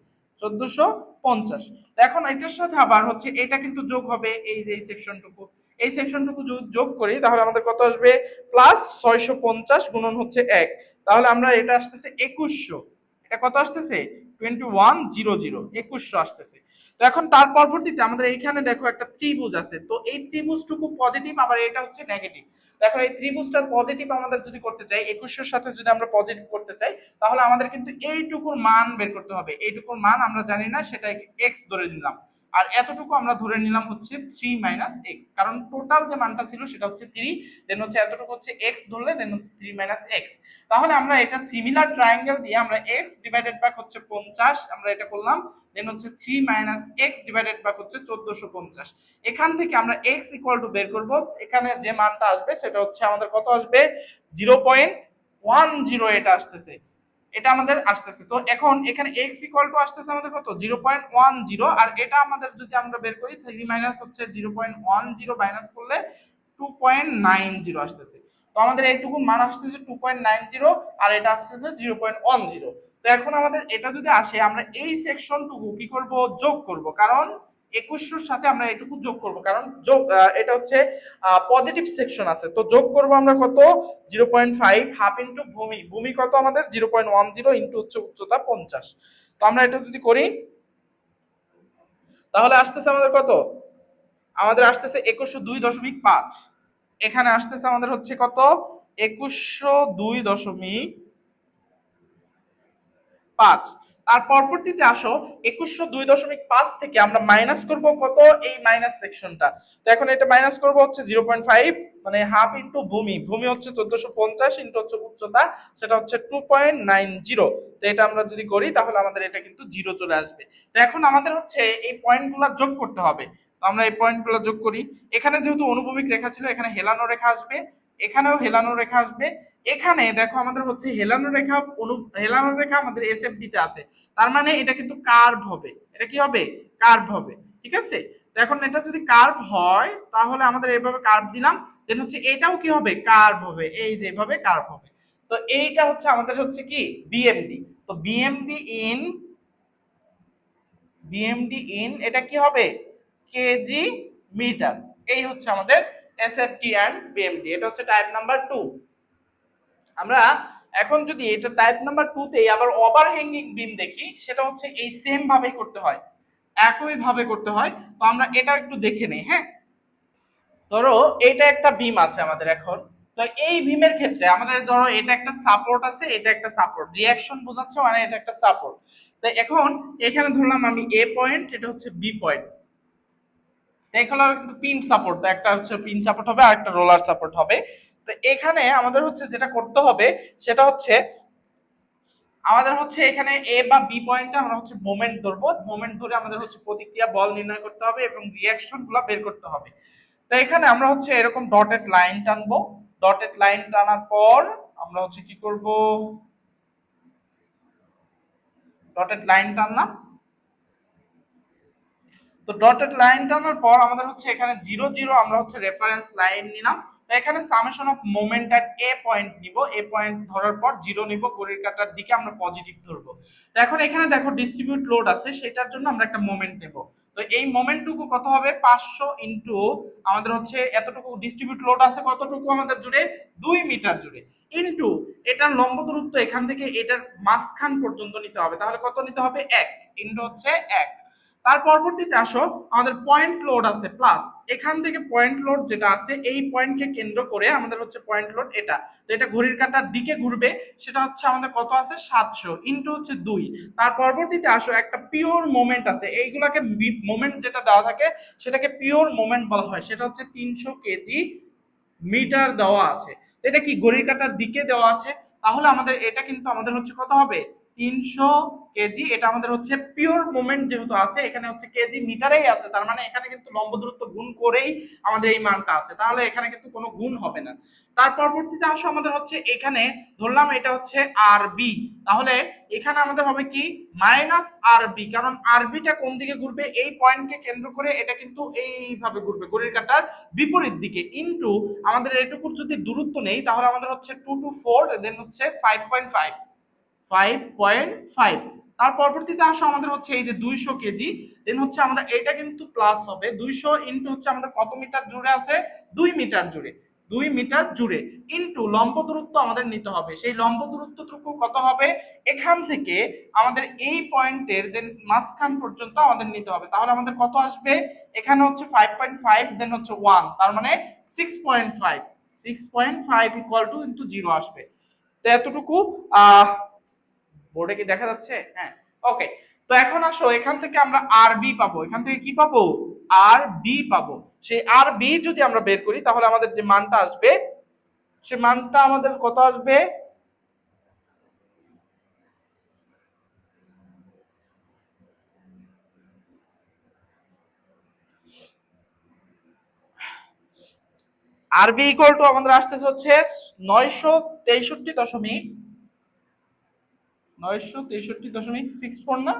1450। এখন এটার সাথে আবার হচ্ছে এটা কিন্তু যোগ হবে, এই যে এই সেকশনটুকু, এই সেকশনটুকু যোগ করি তাহলে আমাদের কত আসবে প্লাস 650 গুণন হচ্ছে 1, তাহলে আমরা এটা আসতেছে 2100, এটা কত আসতেছে 2100, 2100 আসতেছে। তো এখন তার পরবর্তীতে আমাদের এইখানে দেখো একটা ত্রিভুজ আছে, তো এই ত্রিভুজটুকু পজিটিভ আবার এটা হচ্ছে নেগেটিভ। দেখো এই ত্রিভুজটার পজিটিভ আমাদের যদি করতে চাই 2100 সাথে যদি আমরা পজিটিভ করতে চাই তাহলে আমাদের কিন্তু এইটুকুর মান বের করতে হবে, এইটুকুর মান আমরা জানি না সেটা এক্স ধরে নিলাম, আর এতটুকু আমরা ধরে নিলাম হচ্ছে 3 মাইনাস এক্স, কারণ টোটাল যে মানটা ছিল সেটা হচ্ছে 3, দেন হচ্ছে এতটুকু হচ্ছে এক্স ধরলে দেন হচ্ছে 3 মাইনাস এক্স। তাহলে আমরা এটা সিমিলার ট্রায়াঙ্গেল দিয়ে আমরা এক্স ডিভাইডেড বাই হচ্ছে 50 আমরা এটা করলাম, দেন হচ্ছে 3 মাইনাস এক্স ডিভাইডেড বাই হচ্ছে 1450। এখান থেকে আমরা এক্স ইকুয়াল টু বের করব, এখানে যে মানটা আসবে সেটা হচ্ছে আমাদের কত আসবে 0.10, এটা আসতেছে, এটা আমাদের আসতেছে। তো এখন এখানে x ইকুয়াল টু আসতেছে আমাদের কত 0.10, আর এটা আমাদের যদি আমরা বের করি 3 মাইনাস হচ্ছে 0.10 মাইনাস করলে 2.90 আসতেছে। তো আমাদের এইটুকু মান আসতেছে 2.90 আর এটা আসতেছে 0.10। তো এখন আমাদের এটা যদি আসে আমরা এই সেকশনটুকু কি করব যোগ করব, কারণ 2100 সাথে আমরা এটুকু যোগ করব, কারণ যোগ এটা হচ্ছে পজিটিভ সেকশন আছে, তো যোগ করব আমরা কত 0.5 হাফ ইনটু ভূমি, ভূমি কত আমাদের 0.10 ইনটু হচ্ছে উচ্চতা 50। তো আমরা এটা যদি করি তাহলে আসতেছে আমাদের কত, আমাদের আসতেছে 2102.5, এখানে আসতেছে আমাদের হচ্ছে কত 2102.5। তার পরবর্তীতে আসো 2102.5 থেকে আমরা মাইনাস করব কত এই মাইনাস সেকশনটা। তো এখন এটা মাইনাস করব হচ্ছে 0.5 মানে হাফ ইনটু ভূমি, ভূমি হচ্ছে 1450 ইনটু হচ্ছে উচ্চতা সেটা হচ্ছে 2.90। তো এটা আমরা যদি করি তাহলে আমাদের এটা কিন্তু জিরো চলে আসবে। তো এখন আমাদের হচ্ছে এই পয়েন্টগুলো যোগ করতে হবে, তো আমরা এই পয়েন্টগুলো যোগ করি। এখানে যেহেতু অনুভূমিক রেখা ছিল এখানে হেলানো রেখা আসবে, এখানেও হেলানো রেখা আসবে। এখানে দেখো আমাদের হচ্ছে হেলানো রেখা আমাদের এসএফডি তে আছে, তার মানে এটা কিন্তু কার্ভ হবে। এটা কি হবে? কার্ভ হবে। ঠিক আছে, তো এখন এটা যদি কার্ভ হয় তাহলে আমাদের এইভাবে কার্ভ দিলাম, দেন হচ্ছে এটাও কি হবে? কার্ভ হবে, এই যে এভাবে কার্ভ হবে। তো এইটা হচ্ছে আমাদের হচ্ছে কি বিএমডি। তো বিএমডি ইন এটা কি হবে? Kg metre. এই হচ্ছে আমাদের এসএফটি এন্ড বিএমডি, এটা হচ্ছে টাইপ নাম্বার 2। আমরা এখন যদি এটা টাইপ নাম্বার 2 তে আবার ওভারহ্যাঙ্গিং বিম দেখি, সেটা হচ্ছে এই সেম ভাবে করতে হয়, একই ভাবে করতে হয়। তো আমরা এটা একটু দেখে নেই। হ্যাঁ, ধরো এটা একটা বিম আছে আমাদের এখন। তো এই বিমের ক্ষেত্রে আমাদের ধরো এটা একটা সাপোর্ট আছে, এটা একটা সাপোর্ট, রিঅ্যাকশন বোঝাচ্ছে মানে এটা একটা সাপোর্ট। তো এখন এখানে ধরলাম আমি এ পয়েন্ট, এটা হচ্ছে বি পয়েন্ট। এগুলো কিন্তু পিন সাপোর্ট, একটা হচ্ছে পিন সাপোর্ট হবে আর একটা রোলার সাপোর্ট হবে। তো এখানে আমাদের হচ্ছে যেটা করতে হবে সেটা হচ্ছে এখানে এ বা বি পয়েন্টে আমরা হচ্ছে মোমেন্ট ধরবো, মোমেন্ট ধরে আমাদের হচ্ছে প্রতিক্রিয়া বল নির্ণয় করতে হবে এবং রিঅ্যাকশন গুলো বের করতে হবে। তো এখানে আমরা হচ্ছে এরকম ডটেড লাইন টানবো। ডটেড লাইন টানার পর আমরা হচ্ছে কি করব? ডটেড লাইন টানলাম। তো ডটেড লাইন টানার পর আমাদের হচ্ছে এখানে 0 0 আমরা হচ্ছে রেফারেন্স লাইন নিলাম। তো এখানে summation of moment at A point নিব, এ পয়েন্ট ধরার পর 0 নিব, ঘড়ির কাঁটার দিকে আমরা পজিটিভ ধরবো। তো এখন এখানে দেখো ডিস্ট্রিবিউট লোড আছে, সেটার জন্য আমরা একটা মোমেন্ট নেব। তো এই মোমেন্টটুকু কত হবে? 500 ইনটু আমাদের হচ্ছে এতটুকু ডিস্ট্রিবিউট লোড আছে কতটুকু আমাদের জুড়ে? 2 মিটার জুড়ে, ইনটু এটার লম্ব দূরত্ব এখান থেকে এটার মাঝখান পর্যন্ত নিতে হবে, তাহলে কত নিতে হবে? 1 ইনটু হচ্ছে 1। তার পরবর্তীতে আসো আমাদের পয়েন্ট লোড আছে প্লাস, এখান থেকে পয়েন্ট লোড যেটা আছে এই পয়েন্টকে কেন্দ্র করে আমাদের হচ্ছে পয়েন্ট লোড এটা। তো এটা ঘড়ির কাঁটার দিকে ঘুরবে, সেটা হচ্ছে আমাদের কত আছে? 700 ইনটু হচ্ছে 2। তার পরবর্তীতে আসো একটা পিওর মোমেন্ট আছে, এইগুলাকে মোমেন্ট যেটা দেওয়া থাকে সেটাকে পিওর মোমেন্ট বলা হয়, সেটা হচ্ছে 300 কেজি মিটার দেওয়া আছে। এটা কি ঘড়ির কাঁটার দিকে দেওয়া আছে, তাহলে আমাদের এটা কিন্তু আমাদের হচ্ছে কত হবে? 300 কেজি। এটা আমাদের হচ্ছে পিওর মোমেন্ট যেহেতু আছে, এখানে হচ্ছে কেজি মিটারেই আছে, তার মানে এখানে কিন্তু লম্ব দূরত্ব গুণ করেই আমাদের এই মানটা আছে, তাহলে এখানে কিন্তু কোনো গুণ হবে না। তার পরবর্তীতে আসো আমাদের হচ্ছে এখানে ধরলাম এটা হচ্ছে আর বি, তাহলে এখানে আমাদের হবে কি মাইনাস আর বি, কারণ আর বিটা কোন দিকে ঘুরবে? এই পয়েন্টকে কেন্দ্র করে এটা কিন্তু এইভাবে ঘুরবে ঘড়ির কাঁটার বিপরীত দিকে, ইনটু আমাদের এটুকুর যদি দূরত্ব নেই তাহলে আমাদের হচ্ছে 2 টু 4 দেন হচ্ছে 5.5, 5.5। তার পরবর্তীতে আসো আমাদের হচ্ছে এই যে 200 কেজি, দেন হচ্ছে আমরা এটা কিন্তু প্লাস হবে 200 ইনটু হচ্ছে আমাদের কত মিটার জুড়ে আছে? 2 মিটার জুড়ে, 2 মিটার জুড়ে, ইনটু লম্ব দূরত্ব আমাদের নিতে হবে। সেই লম্ব দূরত্বটুকু কত হবে? এখান থেকে আমাদের এই পয়েন্টের দেন মাঝখান পর্যন্ত আমাদের নিতে হবে, তাহলে আমাদের কত আসবে? এখানে হচ্ছে 5.5 দেন হচ্ছে 1, তার মানে 6.5, 6.5 ইকুয়াল টু ইনটু 0 আসবে। তো এতটুকু বোর্ডে কি দেখা যাচ্ছে? হ্যাঁ, ওকে। তো এখন আসো এখান থেকে আমরা আর বি পাবো, এখান থেকে কি পাবো? আর বি পাবো। সেই আর বি যদি আমরা বের করি তাহলে আমাদের যে মানটা আসবে সে মানটা আমাদের কত আসবে? আর বি ইকুয়াল টু আমাদের আসতেছে হচ্ছে 963.64 না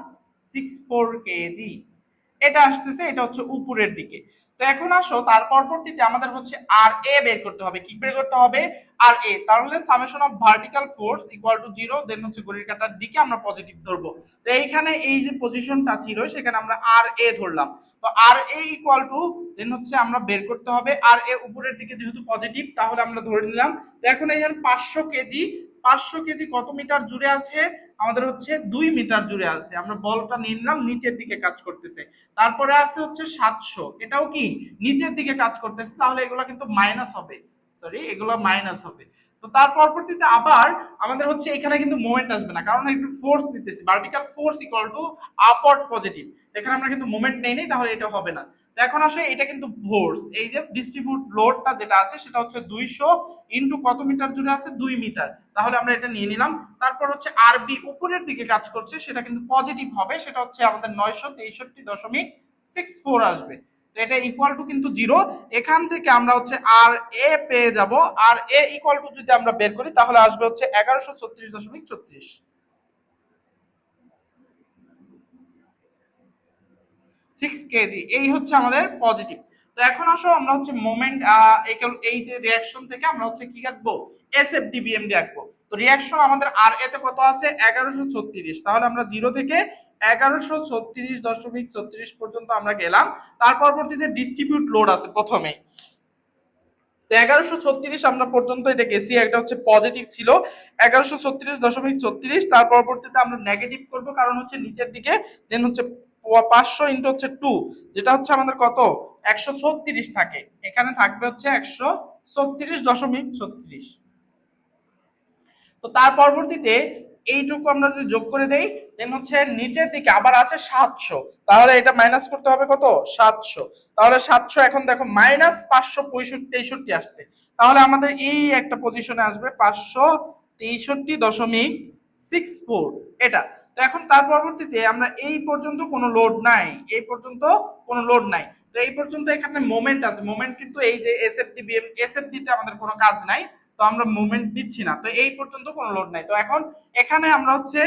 64 কেজি, এটা আসতেছে, এটা হচ্ছে উপরের দিকে। তো এখন আসো তার পরবর্তীতে আমাদের হচ্ছে আর এ বের করতে হবে। কি বের করতে হবে? আর এ, তাহলে summation of vertical force equal to 0, দেন হচ্ছে ঘড়ির কাঁটার দিকে আমরা পজিটিভ ধরবো। তো এইখানে এই যে পজিশনটা ছিল সেখানে আমরা আর এ ধরলাম। তো আর এ ইকুয়াল টু দেন হচ্ছে আমরা বের করতে হবে আর এ উপরের দিকে যেহেতু পজিটিভ তাহলে আমরা ধরে নিলাম। তো এখন এই 500 কেজি, 500 কেজি কত মিটার জুড়ে আছে? আমাদের হচ্ছে 2 মিটার জুড়ে আছে। আমরা বলটা নিয়ে নিলাম, নিচের দিকে কাজ করতেছে। তারপরে আছে হচ্ছে 700, এটাও কি নিচের দিকে কাজ করতেছে, তাহলে এগুলো কিন্তু মাইনাস হবে, সরি এগুলো মাইনাস হবে। তো তার পরবর্তীতে আবার আমাদের হচ্ছে এখানে কিন্তু মোমেন্ট আসবে না, কারণ একটু ফোর্স দিতেছি, vertical force equal two upward positive. এখানে আমরা কিন্তু মোমেন্ট নেই, তাহলে এটা হবে না। তো এখন আসে এটা কিন্তু ফোর্স, এই যে ডিস্ট্রিবিউট লোডটা যেটা আছে সেটা হচ্ছে 200 ইনটু কত মিটার জুড়ে আছে? 2 মিটার, তাহলে আমরা এটা নিয়ে নিলাম। তারপর হচ্ছে আরবি উপরের দিকে কাজ করছে, সেটা কিন্তু পজিটিভ হবে, সেটা হচ্ছে আমাদের 963.64 আসবে। তো এটা ইকুয়াল টু কিন্তু 0। এখান থেকে আমরা হচ্ছে আর এ পেয়ে যাব, আর এ ইকুয়াল টু যদি আমরা বের করি তাহলে আসবে হচ্ছে 1136.36 কেজি। এই হচ্ছে আমাদের পজিটিভ। তো এখন আসো আমরা হচ্ছে মোমেন্ট এই যে রিঅ্যাকশন থেকে আমরা হচ্ছে কি আঁকবো, এসএফডি বিএমডি আঁকবো। তো রিঅ্যাকশন আমাদের আর এতে কত আছে 1136, তাহলে আমরা 0 থেকে 1136.36 পর্যন্ত আমরা গেলাম। তার পরবর্তীতে ডিস্ট্রিবিউট লোড আছে প্রথমে, তো 1136 আমরা পর্যন্ত এটা গেছি, এটা হচ্ছে পজিটিভ ছিল 1136.36। তার পরবর্তীতে আমরা নেগেটিভ করব, কারণ হচ্ছে নিচের দিকে দেন হচ্ছে 500 ইন্টু হচ্ছে 2, যেটা হচ্ছে আমাদের কত 136 থাকে, এখানে থাকবে হচ্ছে 136.36। তো তার পরবর্তীতে এইটুকু আমরা যদি যোগ করে দেই দেন হচ্ছে নিচের দিকে আবার আছে 700, তাহলে এটা মাইনাস করতে হবে কত 700, তাহলে 700 এখন দেখো মাইনাস 563 আসছে, তাহলে আমাদের এই একটা পজিশনে আসবে 563.64 এটা। তো এখন তার পরবর্তীতে আমরা এই পর্যন্ত কোনো লোড নাই, এই পর্যন্ত কোনো লোড নাই, তো এই পর্যন্ত এখানে মোমেন্ট আছে, মোমেন্ট কিন্তু এই যে এসএফডি বিএম এসএফডি তে আমাদের কোনো কাজ নাই, তো আমরা মুভমেন্ট দিচ্ছি না, তো এই পর্যন্ত কোনো লোড নাই। তো এখন এখানে আমরা হচ্ছে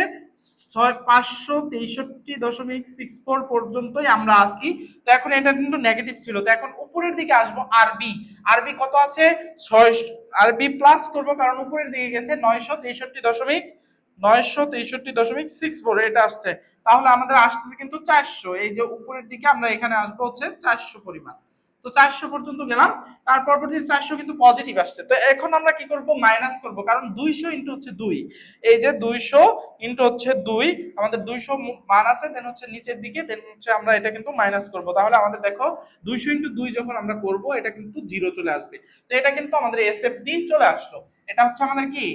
563.64 পর্যন্তই আমরা আসি। তো এখন এটা কিন্তু নেগেটিভ ছিল, তো এখন উপরের দিকে আসবো আরবি, আরবি কত আছে 6, আরবি প্লাস করবো কারণ উপরের দিকে গেছে 963.64 এটা আসছে, তাহলে আমাদের আসতেছে কিন্তু 400, এই যে উপরের দিকে আমরা এখানে আসবো হচ্ছে 400 পরিমাণ। তো 400 পর্যন্ত গেলাম, তার পরবর্তী 400 কিন্তু পজিটিভ আসছে, তো এখন আমরা কি করব মাইনাস করব, কারণ 200 ইনটু হচ্ছে 2, এই যে 200 ইনটু হচ্ছে 2 আমাদের 200 মান আছে, দেন হচ্ছে নিচের দিকে দেন হচ্ছে আমরা এটা কিন্তু মাইনাস করব, তাহলে আমাদের দেখো 200 ইনটু 2 যখন আমরা করব এটা কিন্তু 0 চলে আসবে, তো এটা কিন্তু আমাদের এসএফডি চলে আসলো, এটা হচ্ছে আমাদের কি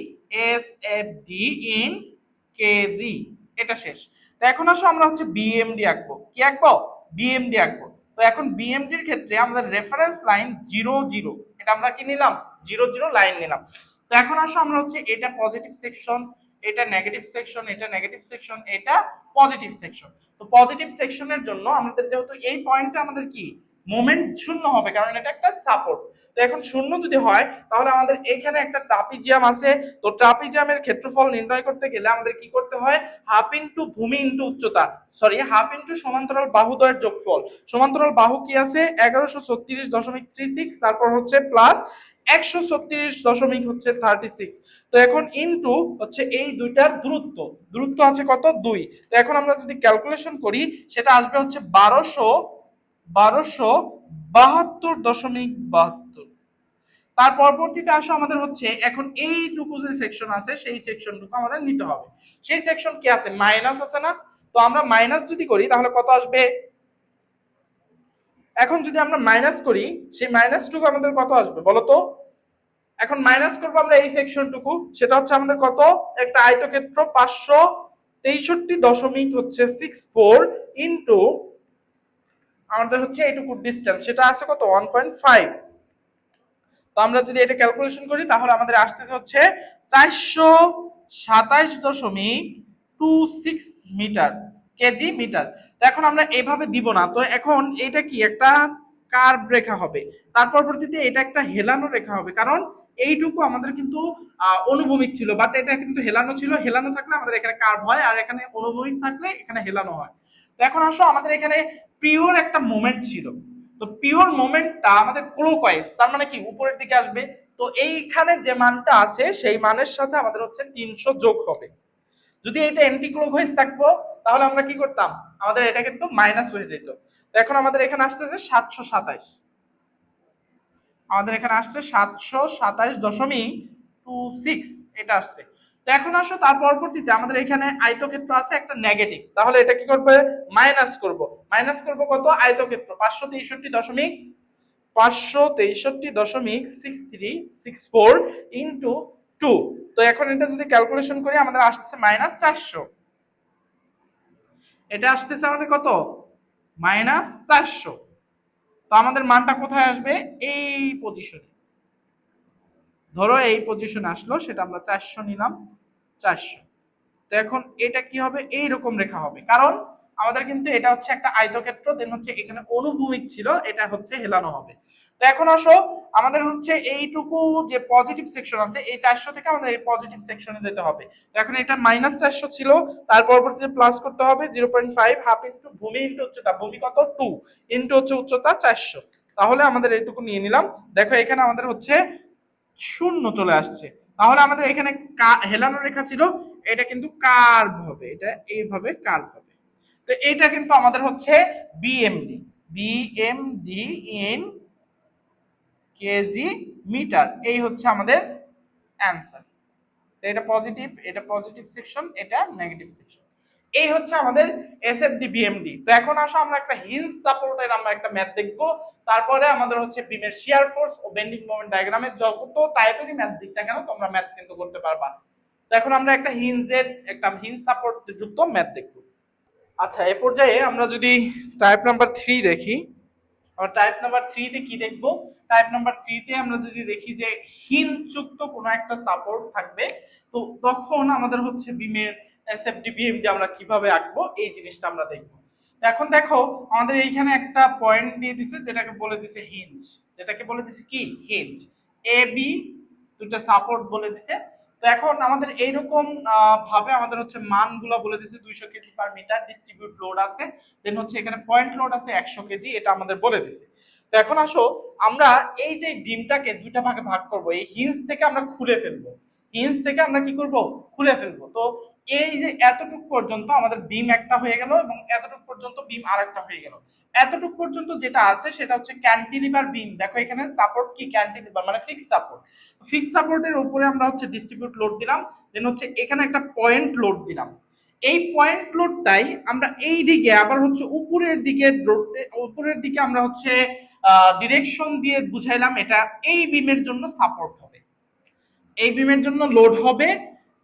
এসএফডি ইন কেজি, এটা শেষ। তো এখন আসো আমরা হচ্ছে বিএমডি আঁকবো, কি আঁকবো বিএমডি আঁকবো। তো এখন বিএমডির ক্ষেত্রে আমাদের রেফারেন্স লাইন 0 0, এটা আমরা কি নিলাম 0 0 লাইন নিলাম। তো এখন আসো আমরা হচ্ছে এটা পজিটিভ সেকশন, এটা নেগেটিভ সেকশন, এটা নেগেটিভ সেকশন, এটা পজিটিভ সেকশন। তো পজিটিভ সেকশনের জন্য আমাদের যেহেতু এই পয়েন্টটা আমাদের কি মোমেন্ট শূন্য হবে, কারণ এটা একটা সাপোর্ট। তো এখন শূন্য যদি হয় তাহলে আমাদের এখানে একটা ট্রাপিজিয়াম আছে, তো ট্রাপিজিয়ামের ক্ষেত্রফল নির্ণয় করতে গেলে আমাদের কি করতে হয় হাফ ইনটু ভূমি ইনটু উচ্চতা, সরি হাফ ইনটু সমান্তরাল বাহুদ্বয়ের যোগফল, সমান্তরাল বাহু কি আছে 1136.36, তারপর হচ্ছে প্লাস 136 তো এখন ইনটু হচ্ছে এই দুইটার দূরত্ব, দূরত্ব আছে কত 2, তো এখন আমরা যদি ক্যালকুলেশন করি সেটা আসবে হচ্ছে 1272.72। তার পরবর্তীতে আসো আমাদের হচ্ছে এখন এইটুকু যে সেকশন আছে সেই সেকশনটুকু আমাদের নিতে হবে, সেই সেকশন কি আছে মাইনাস আছে না, তো আমরা মাইনাস যদি করি তাহলে কত আসবে, এখন যদি আমরা মাইনাস করি সেই মাইনাসটুকু আমাদের কত আসবে বলো তো, এখন মাইনাস করবো আমরা এই সেকশনটুকু, সেটা হচ্ছে আমাদের কত একটা আয়তক্ষেত্র 563.64 ইন্টু আমাদের হচ্ছে এইটুকু ডিস্টেন্স, সেটা আছে কত 1.5, তো আমরা যদি এটা ক্যালকুলেশন করি তাহলে আমাদের আসতেছে হচ্ছে 427.26 মিটার কেজি মিটার। তো এখন আমরা এইভাবে দিব না, তো এখন এটা কি একটা কার্ভ রেখা হবে, তার পরবর্তীতে এটা একটা হেলানো রেখা হবে, কারণ এইটুকু আমাদের কিন্তু অনুভূমিক ছিল, বাট এটা কিন্তু হেলানো ছিল, হেলানো থাকলে আমাদের এখানে কার্ভ হয়, আর এখানে অনুভূমিক থাকলে এখানে হেলানো হয়। তো এখন আসো আমাদের এখানে পিওর একটা মোমেন্ট ছিল, তো পিওর মোমেন্টটা আমাদের ক্লকওয়াইজ, তার মানে কি উপরের দিকে আসবে, তো এইখানে যে মানটা আছে সেই মানের সাথে আমাদের হচ্ছে 300 যোগ হবে, যদি এটা অ্যান্টি ক্লকওয়াইজ থাকতো তাহলে আমরা কি করতাম আমাদের এটা কিন্তু মাইনাস হয়ে যেত। তো এখন আমাদের এখানে আসতেছে 727, আমাদের এখানে আসছে 727.26 এটা আসছে। তো এখন আসো তার পরবর্তীতে আমাদের এখানে আয়তক্ষেত্র আছে একটা নেগেটিভ, তাহলে এটা কি করবে মাইনাস করব, মাইনাস করব কত আয়তক্ষেত্র 563.6364 ইন্টু 2, তো এখন এটা যদি ক্যালকুলেশন করি আমাদের আসতেছে -400, এটা আসতেছে আমাদের কত -400, তো আমাদের মানটা কোথায় আসবে এই পজিশনে, ধরো এই পজিশনে আসলো, সেটা আমরা 400 নিলাম 400। তো এখন এটা কি হবে এইরকম রেখা হবে, কারণ আমাদের কিন্তু এটা হচ্ছে একটা আয়তক্ষেত্র, দেন হচ্ছে এখানে অনুভূমিক ছিল, এটা হচ্ছে হেলানো হবে। তো এখন আসো আমাদের হচ্ছে এইটুকু যে পজিটিভ সেকশন আছে, এই 400 থেকে আমাদের এই পজিটিভ সেকশনে যেতে হবে। তো এখন এটা -400 ছিল, তার পরবর্তীতে প্লাস করতে হবে 0.5, হাফ ইন্টু ভূমি ইন্টু উচ্চতা, ভূমি কত 2 ইন্টু হচ্ছে উচ্চতা 400, তাহলে আমাদের এইটুকু নিয়ে নিলাম। দেখো এখানে আমাদের হচ্ছে শূন্য চলে আসছে, তাহলে আমাদের এখানে হেলানো রেখা ছিল, এটা কিন্তু কার্ভ হবে, এটা এইভাবে কার্ভ হবে। তো এটা কিন্তু আমাদের হচ্ছে BMD, BMD in kg metre, এই হচ্ছে আমাদের অ্যান্সার। তো এটা পজিটিভ, এটা পজিটিভ সেকশন, এটা নেগেটিভ সেকশন। এই হচ্ছে আমাদের এসএফডি বিএমডি। তো এখন আসো আমরা একটা হিঞ্জ সাপোর্টের আমরা একটা ম্যাথ দেখব, তারপরে আমাদের হচ্ছে বিমের শিয়ার ফোর্স ও বেন্ডিং মোমেন্ট ডায়াগ্রামে যত টাইপেরই ম্যাথ দিক না কেন তোমরা ম্যাথ কিন্তু করতে পারবা। তো এখন আমরা একটা হিঞ্জ সাপোর্ট যুক্ত ম্যাথ দেখব। আচ্ছা, এই পর্যায়ে আমরা যদি টাইপ নাম্বার 3 দেখি, আমরা টাইপ নাম্বার 3 তে কি দেখব? টাইপ নাম্বার 3 তে আমরা যদি দেখি যে হিঞ্জযুক্ত কোনো একটা সাপোর্ট থাকবে, তো তখন আমাদের হচ্ছে বিমের এসএফডি বিএমডি আমরা কিভাবে আঁকবো এই জিনিসটা আমরা দেখব। এখন দেখো আমাদের এইখানে একটা পয়েন্ট দিয়ে দিছে, যেটাকে বলে দিছে হিঞ্জ, যেটাকে বলে দিছে কি হিঞ্জ, এ বি দুটো সাপোর্ট বলে দিছে। তো এখন আমাদের এইরকম ভাবে আমাদের হচ্ছে মানগুলো বলে দিছে, 200 kg per metre distribute load আছে, দেন হচ্ছে এখানে পয়েন্ট লোড আছে 100 কেজি, এটা আমাদের বলে দিছে। তো এখন আসো আমরা এই যে ডিমটাকে দুইটা ভাগে ভাগ করব, এই হিঞ্জ থেকে আমরা খুলে ফেলবো, হিঞ্জ থেকে আমরা কি করব, খুলে ফেলবো। তো এই যে এতটুক পর্যন্ত আমাদের বিম একটা হয়ে গেল এবং এতটুক পর্যন্ত বিম আরেকটা হয়ে গেল। এতটুক পর্যন্ত যেটা আছে সেটা হচ্ছে ক্যান্টিলিভার বিম। দেখো এখানে সাপোর্ট কি ক্যান্টিলিভার মানে ফিক্সড সাপোর্ট, ফিক্সড সাপোর্টের উপরে আমরা হচ্ছে ডিস্ট্রিবিউট লোড দিলাম, দেন হচ্ছে এখানে একটা পয়েন্ট লোড দিলাম। এই পয়েন্ট লোডটাই আমরা এই দিকে আবার হচ্ছে উপরের দিকে আমরা হচ্ছে ডিরেকশন দিয়ে বুঝাইলাম, এটা এই বিমের জন্য সাপোর্ট হবে, এই বিমের জন্য লোড হবে,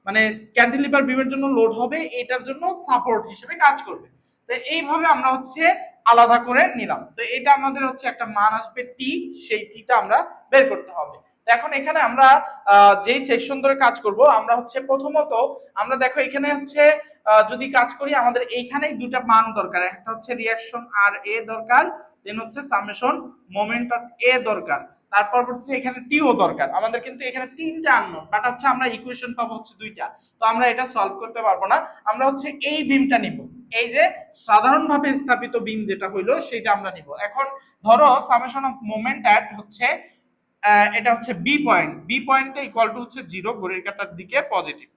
মানে ক্যান্টিলিভার বিমের জন্য লোড হবে, এটার জন্য সাপোর্ট হিসেবে কাজ করবে। তো এইভাবে আমরা হচ্ছে আলাদা করে নিলাম। তো এটা আমাদের হচ্ছে একটা মান আসবে টি, সেই টিটা আমরা বের করতে হবে। এখন এখানে আমরা যেই সেকশন ধরে কাজ করব, আমরা হচ্ছে প্রথমত আমরা দেখো এখানে হচ্ছে যদি কাজ করি আমাদের এইখানেই দুটা মান দরকার, একটা হচ্ছে রিঅ্যাকশন আর এ দরকার, দেন হচ্ছে সামেশন মোমেন্ট অফ এ দরকার, তার পরবর্তীতে এখানে টিও দরকার। আমাদের কিন্তু এখানে তিনটা আননোন, বাট হচ্ছে আমরা ইকুয়েশন পাবো হচ্ছে দুইটা, তো আমরা এটা সলভ করতে পারবো না। আমরা হচ্ছে এই বিমটা নিব, এই যে সাধারণভাবে স্থাপিত বিম যেটা হইলো সেটা আমরা নিব। এখন ধরো সামেশন অফ মোমেন্ট অ্যাট হচ্ছে এটা হচ্ছে বি পয়েন্ট, বি পয়েন্টে ইকুয়াল টু হচ্ছে 0, ঘড়ির কাঁটার দিকে পজিটিভ,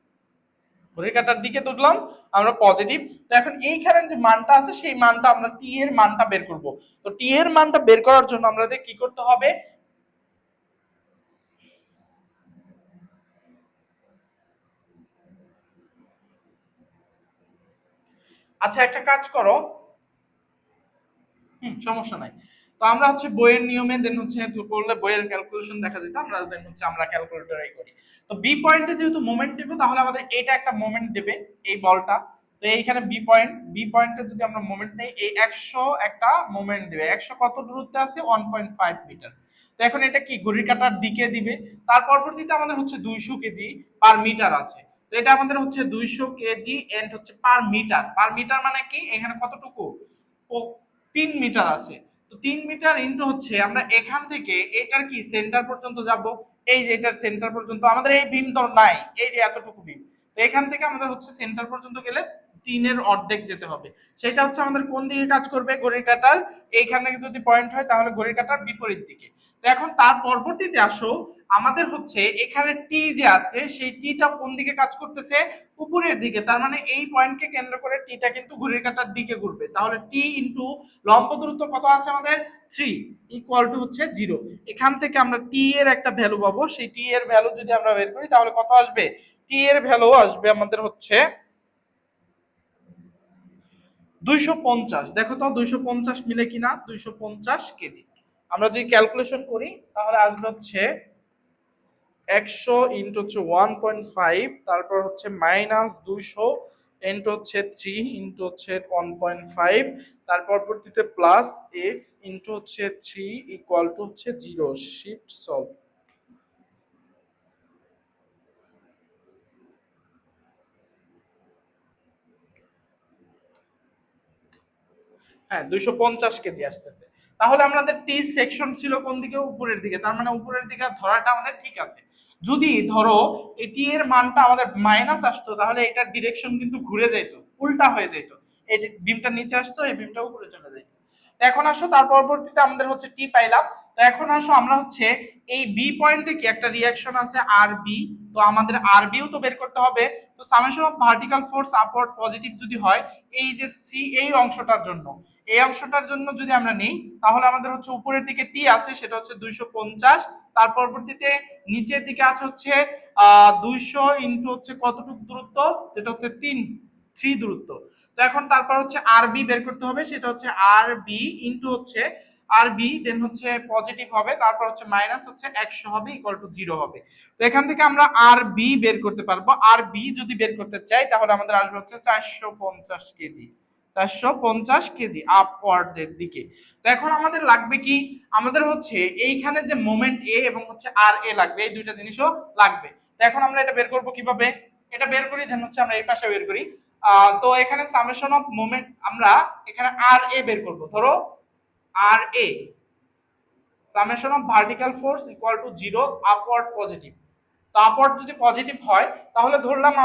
ঘড়ির কাঁটার দিকে তুললাম আমরা পজিটিভ। তো এখন এইখানে যে মানটা আছে সেই মানটা আমরা টি এর মানটা বের করব। তো টি এর মানটা বের করার জন্য আমাদের কি করতে হবে, আচ্ছা একটা কাজ করো, সমস্যা নাই। তো আমরা হচ্ছে বইয়ের নিয়মে দেন হচ্ছে করলে বইয়ের ক্যালকুলেশন দেখা যেত, আমরা দেন হচ্ছে আমরা ক্যালকুলেটরেই করি। তো বি পয়েন্টে যেহেতু মোমেন্ট দেবে, তাহলে আমাদের এটা একটা মোমেন্ট দেবে এই বলটা। তো এইখানে বি পয়েন্ট, বি পয়েন্টে যদি আমরা মোমেন্ট নেই, এই 100 একটা মোমেন্ট দেবে, 100 কত দূরত্বে আছে 1.5 মিটার। তো এখন এটা কি ঘড়ির কাঁটার দিকে দিবে, তার পরবর্তীতে আমাদের হচ্ছে 200 কেজি পার মিটার আছে। তো এটা আমাদের হচ্ছে 200 কেজি এন্ড হচ্ছে পার মিটার, পার মিটার মানে কি এখানে কতটুকু, ও 3 মিটার আছে। তো 3 মিটার ইন্টু হচ্ছে আমরা এখান থেকে এটার কি সেন্টার পর্যন্ত যাব, এই যে এটার সেন্টার পর্যন্ত আমাদের এই বিম তো নাই, এই যে এতটুকু বিম, তো এখান থেকে আমাদের হচ্ছে সেন্টার পর্যন্ত গেলে 3-এর অর্ধেক যেতে হবে। সেটা হচ্ছে আমাদের কোন দিকে কাজ করবে, ঘড়ির কাঁটার এইখানে যদি পয়েন্ট হয় তাহলে ঘড়ির কাঁটার বিপরীত দিকে। তো এখন তার পরবর্তীতে আসো আমাদের হচ্ছে এখানে টি যে আছে সেই টিটা কোন দিকে কাজ করতেছে, উপরের দিকে, তার মানে এই পয়েন্টকে কেন্দ্র করে টিটা কিন্তু ঘড়ির কাঁটার দিকে ঘুরবে, তাহলে টি ইন্টু লম্ব দূরত্ব কত আছে আমাদের 3 ইকুয়াল টু হচ্ছে 0। এখান থেকে আমরা টি এর একটা ভ্যালু পাবো, সেই টি এর ভ্যালু যদি আমরা বের করি তাহলে কত আসবে, টি এর ভ্যালু আসবে আমাদের হচ্ছে 250। দেখো তো 250 মিলে কিনা, 250 কেজি। আমরা যদি ক্যালকুলেশন করি তাহলে আসবে হচ্ছে 100 ইন্টু হচ্ছে 1.5, তারপর হচ্ছে -200 ইন্টু হচ্ছে 3 ইন্টু হচ্ছে 1.5, তারপর পরবর্তীতে প্লাস এক্স ইন্টু হচ্ছে 3 ইকুয়াল টু হচ্ছে 0। Shift solve. হ্যাঁ 250 কেজি আসতেছে। তাহলে আমাদের টি সেকশন ছিল কোন দিকে, উপরের দিকে, তার মানে উপরের দিকে ধরাটা আমাদের ঠিক আছে। যদি ধরো এটি এর মানটা আমাদের মাইনাস আসতো, তাহলে এটার ডিরেকশন কিন্তু ঘুরে যেত, উল্টা হয়ে যেত, এই বিমটা নিচে আসতো, এই বিমটা উপরে চলে যেত। এখন আসো তার পরবর্তীতে আমাদের হচ্ছে টি পাইলাম। তো এখন আসো আমরা হচ্ছে এই বি পয়েন্টে কি একটা রিয়াকশন আছে আর বি, তো আমাদের আর বিও তো বের করতে হবে। তো summation of vertical force upward positive যদি হয়, এই যে সি এই অংশটার জন্য, এই অংশটার জন্য যদি আমরা নেই, তাহলে আমাদের হচ্ছে উপরের দিকে টি আছে সেটা হচ্ছে 250, তার পরবর্তীতে নিচের দিকে আছে হচ্ছে 200 ইন্টু হচ্ছে কতটুকু দূরত্ব, যেটা হচ্ছে 3 দূরত্ব। তো এখন তারপর হচ্ছে আর বি বের করতে হবে, সেটা হচ্ছে আর বি ইন্টু হচ্ছে আর বি, দেন হচ্ছে পজিটিভ হবে, তারপর হচ্ছে মাইনাস হচ্ছে 100 হবে, ইকুয়াল টু 0 হবে। তো এখান থেকে আমরা আর বি বের করতে পারবো। আর বি যদি বের করতে চাই তাহলে আমাদের আসবে হচ্ছে 450 কেজি, 450 কেজি আপওয়ার্ডের দিকে। তো এখন আমাদের লাগবে কি, আমাদের হচ্ছে এইখানে যে মোমেন্ট এ এবং হচ্ছে আর এ লাগবে, এই দুইটা জিনিসও লাগবে। তো এখন আমরা এটা বের করব কিভাবে, এটা বের করি, দেন হচ্ছে আমরা এই পাশে বের করি। তো এখানে সামেশন অফ মোমেন্ট আমরা এখানে আর এ বের করব। ধরো আর এ summation of vertical force equal to 0 upward positive. তো আপওয়ার্ড যদি পজিটিভ হয় তাহলে ধরলাম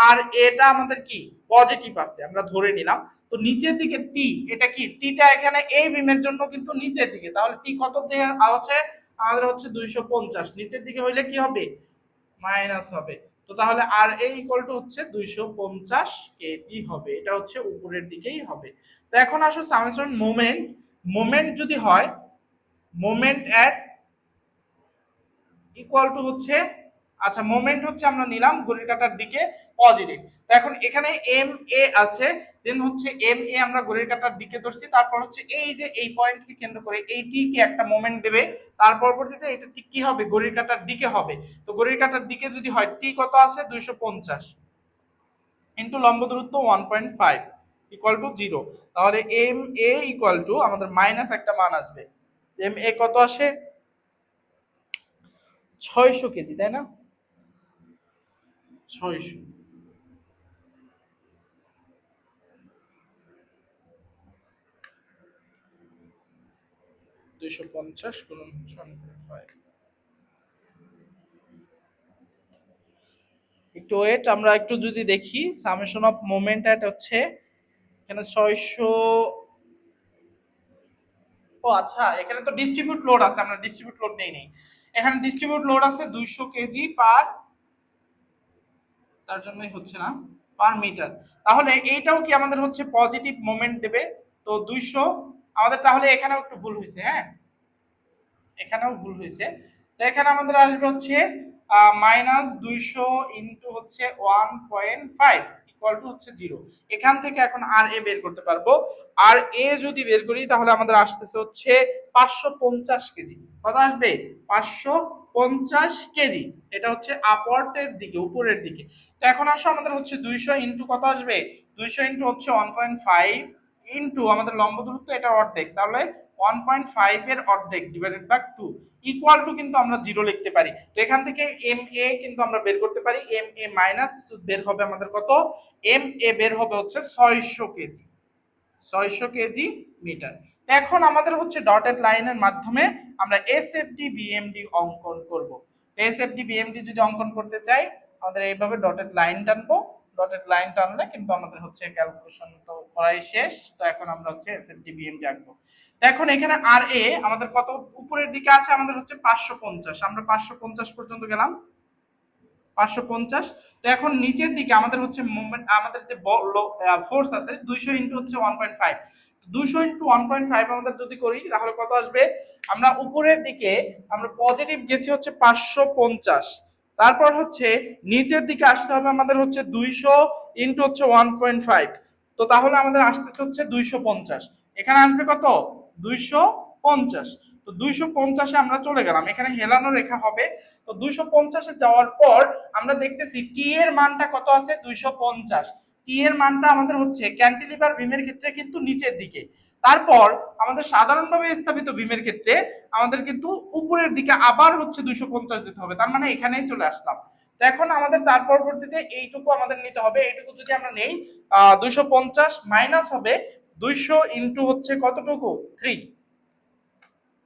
আর এটা আমাদের কি পজিটিভ আছে, আমরা ধরে নিলাম। তো নিচের দিকে টি, এটা কি টিটা এখানে এই বিমের জন্য কিন্তু নিচের দিকে, তাহলে টি কত দিয়ে আছে আমাদের হচ্ছে 250, নিচের দিকে হইলে কি হবে মাইনাস হবে। তো তাহলে আর এ ইকুয়াল টু হচ্ছে 250 কেজি হবে, এটা হচ্ছে উপরের দিকেই হবে। তো এখন আসো সামেশন মোমেন্ট, মোমেন্ট যদি হয় মোমেন্ট এট ইকুয়াল টু হচ্ছে, আচ্ছা মোমেন্ট হচ্ছে আমরা নিলাম ঘড়ির কাঁটার দিকে পজিটিভ। তো এখন এখানে এম এ আছে, দেন হচ্ছে এম এ আমরা ঘড়ির কাঁটার দিকে ধরছি, তারপর হচ্ছে এই যে এই পয়েন্টকে কেন্দ্র করে এইটি কি একটা মোমেন্ট দেবে, তার পরবর্তীতে এটা ঠিক কি হবে ঘড়ির কাঁটার দিকে হবে। তো ঘড়ির কাঁটার দিকে যদি হয় টি কত আছে 250 ইন্টু লম্ব দূরত্ব 1.5 ইকুয়াল টু 0, তাহলে এম এ ইকুয়াল টু আমাদের মাইনাস একটা মান আসবে। এম এ কত আসে 600 কেজি, তাই না, 600, 250 গুণন 1.5। একটু ওয়েট, আমরা একটু যদি দেখি সামেশন অফ মোমেন্ট এট হচ্ছে এখানে 600, ও আচ্ছা এখানে তো ডিস্ট্রিবিউট লোড আছে, আমরা ডিস্ট্রিবিউট লোড নেই। এখানে ডিস্ট্রিবিউট লোড আছে 200 কেজি পার, তার জন্যই হচ্ছে না, পার মিটার। তাহলে এইটাও কি আমাদের হচ্ছে পজিটিভ মোমেন্ট দেবে। তো 200 আমাদের, তাহলে এখানেও একটু ভুল হয়েছে, হ্যাঁ এখানেও ভুল হয়েছে। তো এখানে আমাদের আসবে হচ্ছে -200 ইন্টু হচ্ছে 1.5 ইকুয়াল টু হচ্ছে 0। এখান থেকে এখন আর এ বের করতে পারবো। আর এ যদি বের করি তাহলে আমাদের আসতেছে হচ্ছে 550 কেজি। কত আসবে 550 কেজি, এটা হচ্ছে আপওয়ার্ডের দিকে, উপরের দিকে। তো এখন আসো আমাদের হচ্ছে 200 ইন্টু কত আসবে, 200 ইন্টু হচ্ছে 1.5 ইন্টু আমাদের লম্ব দূরত্ব এটা অর্ধেক, তাহলে 1.5 এর অর্ধেক ডিভাইডেড বাই 2 ইকুয়াল টু কিন্তু আমরা 0 লিখতে পারি। তো এখান থেকে এম এ কিন্তু আমরা বের করতে পারি, এম এ মাইনাস বের হবে আমাদের কত, এম এ বের হবে হচ্ছে 600 কেজি, 600 কেজি মিটার। এখন আমাদের হচ্ছে ডটেড লাইনের মাধ্যমে আমরা এসএফডি বিএমডি অঙ্কন করব। এসএফডি বিএমডি যদি অঙ্কন করতে চাই আমাদের এইভাবে ডটেড লাইন টানবো, ডটেড লাইন টানলে কিন্তু আমাদের হচ্ছে ক্যালকুলেশন তো করাই শেষ। তো এখন আমরা হচ্ছে এসএফডি বিএমডি আঁকবো। এখন এখানে আর এ আমাদের কত উপরের দিকে আছে আমাদের হচ্ছে 550, আমরা 550 পর্যন্ত গেলাম, 550। তো এখন নিচের দিকে আমাদের হচ্ছে মুভমেন্ট, আমাদের যে ফোর্স আছে 200 ইন্টু হচ্ছে 1.5, 200 ইন্টু 1.5 আমাদের যদি করি তাহলে কত আসবে, আমরা উপরের দিকে আমরা পজিটিভ গেছি হচ্ছে 550, তারপর হচ্ছে নিচের দিকে আসতে হবে আমাদের হচ্ছে 200 ইন্টু হচ্ছে 1.5, তো তাহলে আমাদের আসতেছে হচ্ছে 250, এখানে আসবে কত 250। তো 250-এ আমরা চলে গেলাম, এখানে হেলানো রেখা হবে। তো 250-এ যাওয়ার পর আমরা দেখতেছি টি এর মানটা কত আছে 250, টি এর মানটা আমাদের হচ্ছে ক্যান্টিলিভার বিমের ক্ষেত্রে কিন্তু নিচের দিকে, তারপর আমাদের সাধারণভাবে স্থাপিত বিমের ক্ষেত্রে আমাদের কিন্তু উপরের দিকে আবার হচ্ছে 250 দিতে হবে, তার মানে এখানেই চলে আসলাম। তো এখন আমাদের তার পরবর্তীতে এইটুকু আমাদের নিতে হবে, এইটুকু যদি আমরা নেই 250 মাইনাস হবে 200 ইন্টু হচ্ছে কতটুকু 3,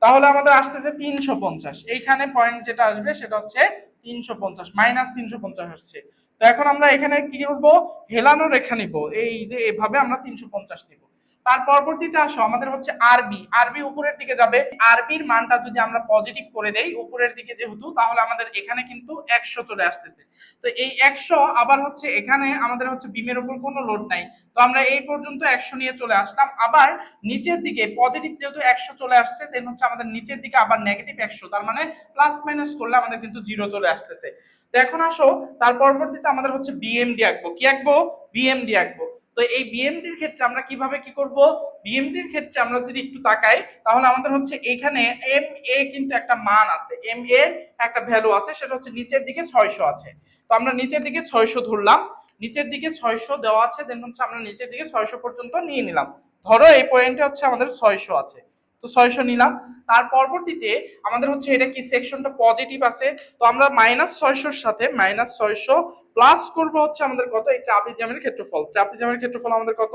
তাহলে আমাদের আসতেছে 350। এইখানে পয়েন্ট যেটা আসবে সেটা হচ্ছে 350, মাইনাস 350 আসছে। তো এখন আমরা এখানে কি করব, হেলানো রেখা নিব, এই যে এভাবে আমরা 350 নিব। তার পরবর্তীতে আসো আমাদের হচ্ছে আরবি, আরবি উপরের দিকে যাবে। আরবির মানটা যদি আমরা পজিটিভ করে দেই উপরের দিকে যেহেতু, তাহলে আমাদের এখানে কিন্তু 100 চলে আসতেছে। তো এই 100 আবার হচ্ছে এখানে আমাদের হচ্ছে বিমের উপর কোনো লোড নাই, তো আমরা এই পর্যন্ত 100 নিয়ে চলে আসলাম। আবার নিচের দিকে পজিটিভ যেহেতু 100 চলে আসছে, দেন হচ্ছে আমাদের নিচের দিকে আবার নেগেটিভ 100, তার মানে প্লাস মাইনাস করলে আমাদের কিন্তু 0 চলে আসতেছে। তো এখন আসো তার পরবর্তীতে আমাদের হচ্ছে বিএমডি আঁকবো। কি আঁকবো? বিএমডি আঁকবো। তো এই বিএমডির ক্ষেত্রে আমরা কিভাবে কি করব, বিএমডির ক্ষেত্রে আমরা যদি একটু তাকাই, তাহলে আমাদের হচ্ছে এখানে এম এ কিন্তু একটা মান আছে, এম এর একটা ভ্যালু আছে, সেটা হচ্ছে নিচের দিকে 600 আছে। তো আমরা নিচের দিকে 600 ধরলাম, নিচের দিকে 600 দেওয়া আছে, দেন হচ্ছে আমরা নিচের দিকে 600 পর্যন্ত নিয়ে নিলাম। ধরো এই পয়েন্টে হচ্ছে আমাদের 600 আছে, তো 600 নিলাম। তার পরবর্তীতে আমাদের হচ্ছে এটা কি সেকশনটা পজিটিভ আছে, তো আমরা -600 সাথে -600 প্লাস করব হচ্ছে আমাদের কত, এই ট্রাপিজিয়ামের ক্ষেত্রফল। ট্রাপিজিয়ামের ক্ষেত্রফল আমাদের কত,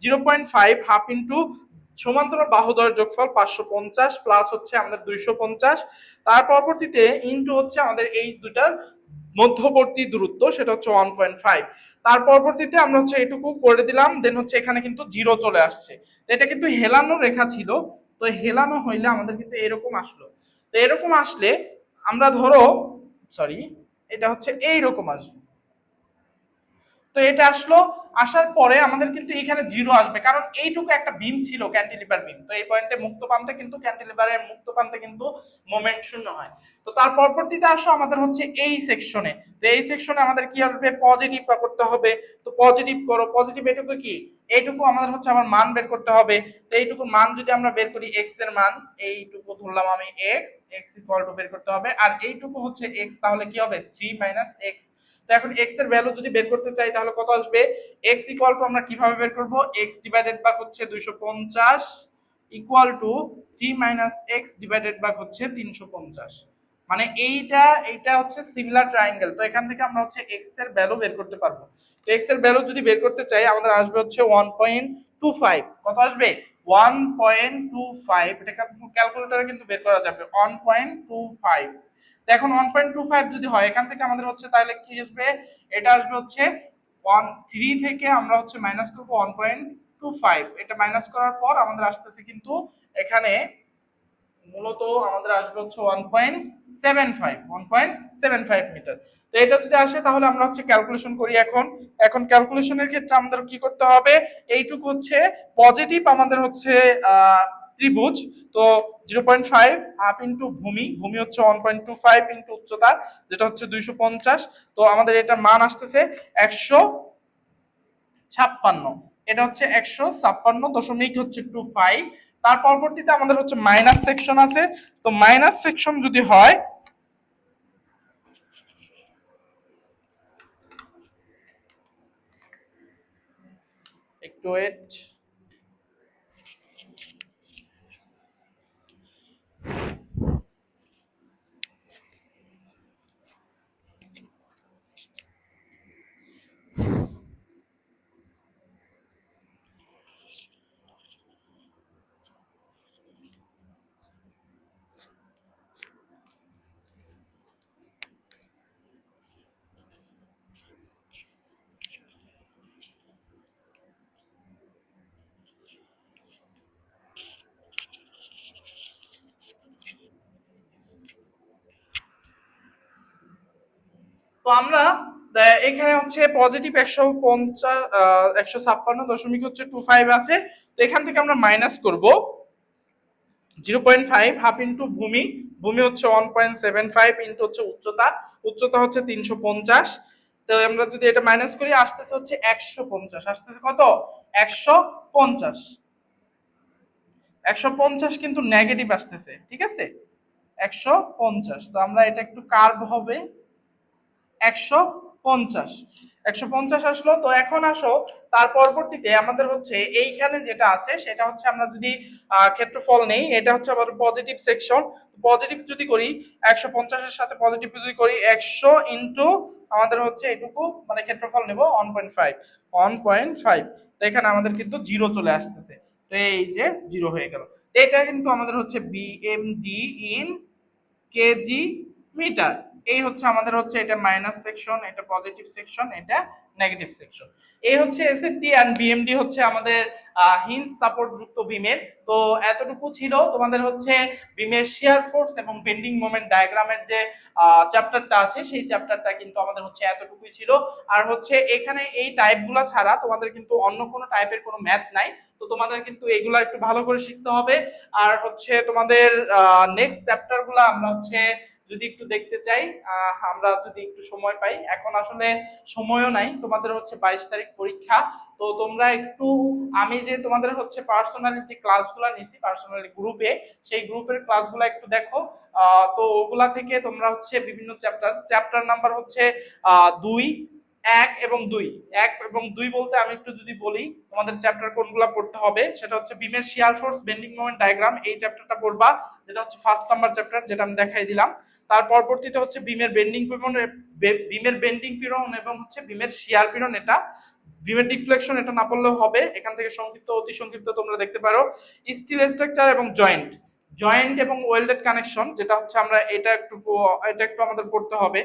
0.5 হাফ ইনটু সমান্তরাল বাহুদ্বয়ের যোগফল 550 প্লাস হচ্ছে আমাদের 250, তার পরবর্তীতে ইনটু হচ্ছে আমাদের এই দুটার মধ্যবর্তী দূরত্ব, সেটা হচ্ছে 1.5। তার পরবর্তীতে আমরা হচ্ছে এটুকু করে দিলাম, দেন হচ্ছে এখানে কিন্তু 0 চলে আসছে। তো এটা কিন্তু হেলানো রেখা ছিল, তো হেলানো হইলে আমাদের কিন্তু এরকম আসলো। তো এরকম আসলে আমরা ধরো, সরি, এটা হচ্ছে এইরকম আসবে। তো এটা আসলো, আসার পরে আমাদের কিন্তু এখানে 0 আসবে, কারণ এইটুকু একটা বিম ছিল ক্যান্টিলিভার বিম। তো এই পয়েন্টে মুক্ত প্রান্তে কিন্তু ক্যান্টিলিভারের মুক্ত প্রান্তে কিন্তু মোমেন্ট শূন্য হয়। তো তার পরবর্তীতে আসো আমাদের হচ্ছে এই সেকশনে, তো এই সেকশনে আমাদের কি আসবে, পজিটিভ করতে হবে। তো পজিটিভ করো, পজিটিভ এটুকু কি, এইটুকু আমাদের হচ্ছে আমার মান বের করতে হবে। তো এইটুকুর মান যদি আমরা বের করি, এক্স এর মান এইটুকু ধরলাম আমি, এক্স এক্স ইকুয়াল টু বের করতে হবে, আর এইটুকু হচ্ছে এক্স, তাহলে কি হবে 3 - এক্স। তো এখন x এর ভ্যালু যদি বের করতে চাই তাহলে কত আসবে, x ইকুয়াল টু আমরা কিভাবে বের করব, x ডিভাইডেড বাই হচ্ছে 250 equal to 3 - x divided by হচ্ছে 350। মানে এইটা হচ্ছে সিমিলার ট্রায়াঙ্গেল। তো এখান থেকে আমরা হচ্ছে x এর ভ্যালু বের করতে পারবো। তো x এর ভ্যালু যদি বের করতে চাই আমাদের আসবে হচ্ছে 1.25। কত আসবে, 1.25। এটা ক্যালকুলেটরে কিন্তু বের করা যাবে 1.25। এখন 1.25 যদি হয়, এখান থেকে আমাদের হচ্ছে তাহলে কি আসবে, এটা আসবে হচ্ছে 3 থেকে আমরা হচ্ছে মাইনাস করব 1.25। এটা মাইনাস করার পর আমাদের আসতেছে কিন্তু এখানে মূলত আমাদের আসবে হচ্ছে 1.75 মিটার। তো এটা যদি আসে তাহলে আমরা হচ্ছে ক্যালকুলেশন করি। এখন ক্যালকুলেশনের ক্ষেত্রে আমাদের কি করতে হবে, এইটুকু হচ্ছে পজিটিভ আমাদের হচ্ছে ত্রিভুজ। তো 0.5 হাফ ইন্টু ভূমি, ভূমি হচ্ছে 1.25 ইন্টু উচ্চতা যেটা হচ্ছে 250। তো আমাদের এটার মান আসতেছে 156, এটা হচ্ছে 156.25। তার পরবর্তীতে আমাদের হচ্ছে মাইনাস সেকশন আছে। তো মাইনাস সেকশন যদি হয়, একটু ওয়েট, তো আমরা এখানে হচ্ছে পজিটিভ 156.25 আছে। তো এখান থেকে আমরা মাইনাস করব 0.5 হাফ ইন্টু ভূমি, ভূমি হচ্ছে 1.75 ইন্টু হচ্ছে উচ্চতা, উচ্চতা হচ্ছে 350। তো আমরা যদি এটা মাইনাস করি আসতেছে হচ্ছে 150, আসতেছে কত, 150। 150 কিন্তু নেগেটিভ আসতেছে, ঠিক আছে, 150। তো আমরা এটা একটু কার্ভ হবে 150, 150 আসলো। তো এখন আসো তার পরবর্তীতে আমাদের হচ্ছে এইখানে যেটা আছে সেটা হচ্ছে আমরা যদি ক্ষেত্রফল নেই, এটা হচ্ছে আমাদের পজিটিভ সেকশন। পজিটিভ যদি করি 150 এর সাথে পজিটিভ যদি করি 100 ইন্টু আমাদের হচ্ছে এটুকু মানে ক্ষেত্রফল নেব 1.5। তো এখানে আমাদের কিন্তু জিরো চলে আসতেছে, তো এই যে জিরো হয়ে গেল। এটা কিন্তু আমাদের হচ্ছে বিএমডি ইন কেজি মিটার। এই হচ্ছে আমাদের হচ্ছে এটা মাইনাস সেকশন, এটা পজিটিভ সেকশন, এটা নেগেটিভ সেকশন। এই হচ্ছে এসএফটি এন্ড বিএমডি হচ্ছে আমাদের হিঞ্জ সাপোর্ট যুক্ত বিমের। তো এতটুকু ছিল তোমাদের হচ্ছে বিমের শিয়ার ফোর্স এবং বেন্ডিং মোমেন্ট ডায়াগ্রামের যে চ্যাপ্টারটা আছে, সেই চ্যাপ্টারটা কিন্তু আমাদের হচ্ছে এতটুকুই ছিল। আর হচ্ছে এখানে এই টাইপগুলো ছাড়া তোমাদের কিন্তু অন্য কোনো টাইপের কোনো ম্যাথ নাই, তো তোমাদের কিন্তু এগুলা একটু ভালো করে শিখতে হবে। আর হচ্ছে তোমাদের নেক্সট চ্যাপ্টার গুলা আমরা হচ্ছে যদি একটু দেখতে চাই, আমরা যদি একটু সময় পাই, এখন আসলে সময়ও নাই, তোমাদের হচ্ছে 22 তারিখ পরীক্ষা। তো তোমরা একটু, আমি যে তোমাদের হচ্ছে পার্সোনালি যে ক্লাসগুলো নিছি পার্সোনালি গ্রুপে, সেই গ্রুপের ক্লাসগুলো একটু দেখো। তো ওগুলা থেকে তোমরা হচ্ছে বিভিন্ন চ্যাপ্টার, চ্যাপ্টার নাম্বার হচ্ছে 2, 1 এবং 2। 1 এবং 2 বলতে আমি একটু যদি বলি তোমাদের চ্যাপ্টার কোনগুলো পড়তে হবে, সেটা হচ্ছে বিমের shear force bending moment diagram, এই চ্যাপ্টারটা পড়বা, যেটা হচ্ছে ফার্স্ট নাম্বার চ্যাপ্টার, যেটা আমি দেখাই দিলাম। তার পরবর্তীতে হচ্ছে বিমের বেন্ডিং পীড়ন, বিমের বেন্ডিং পীড়ন এবং হচ্ছে বিমের শিয়ার পীড়ন, এটা বিমের ডিফ্লেকশন, এটা না পড়লেও হবে, এখান থেকে সংক্ষিপ্ত অতি সংক্ষিপ্ত তোমরা দেখতে পারো। স্টিল স্ট্রাকচার এবং জয়েন্ট, জয়েন্ট এবং ওয়েল্ডেড কানেকশন, যেটা হচ্ছে আমরা এটা একটু আমাদের পড়তে হবে।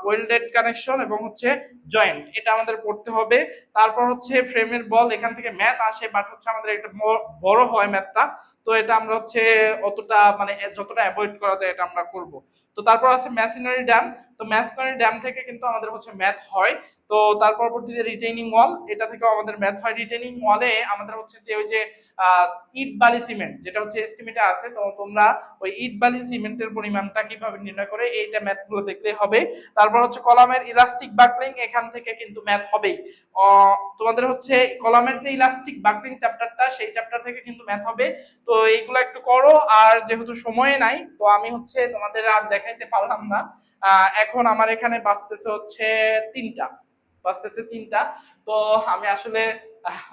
ওয়েল্ডেড কানেকশন এবং হচ্ছে জয়েন্ট, এটা আমাদের পড়তে হবে। তারপর হচ্ছে ফ্রেমের বল, এখান থেকে ম্যাথ আসে, বাট হচ্ছে আমাদের একটা বড় হয় ম্যাথটা, তো এটা আমরা হচ্ছে অতটা মানে যতটা অ্যাভয়েড করা যায় এটা আমরা করব। তো তারপর আছে মেশিনারি ড্যাম, তো মেশিনারি ড্যাম থেকে কিন্তু আমাদের হচ্ছে ম্যাথ হয়। তো তার পরবর্তীতে রিটেইনিং ওয়াল, এটা থেকেও আমাদের ম্যাথ হয়। রিটেইনিং ওয়ালে আমাদের হচ্ছে যে ওই যে ইট বালি সিমেন্ট, যেটা হচ্ছে এস্টিমেটে আছে, তো তোমরা ওই ইট বালি সিমেন্টের পরিমাণটা কিভাবে নির্ণয় করে এইটা ম্যাথগুলো দেখলেই হবে। তারপর হচ্ছে কলামের ইলাস্টিক বাকলিং, এখান থেকে কিন্তু ম্যাথ হবেই। তোমাদের হচ্ছে কলামের যে ইলাস্টিক বাকলিং চ্যাপ্টারটা, সেই চ্যাপ্টার থেকে কিন্তু ম্যাথ হবে। তো এইগুলো একটু করো, আর যেহেতু সময় নাই তো আমি হচ্ছে তোমাদের আর দেখাইতে পারলাম না। এখন আমার এখানে বাজতেছে 3টা। তো আমি আসলে আহ,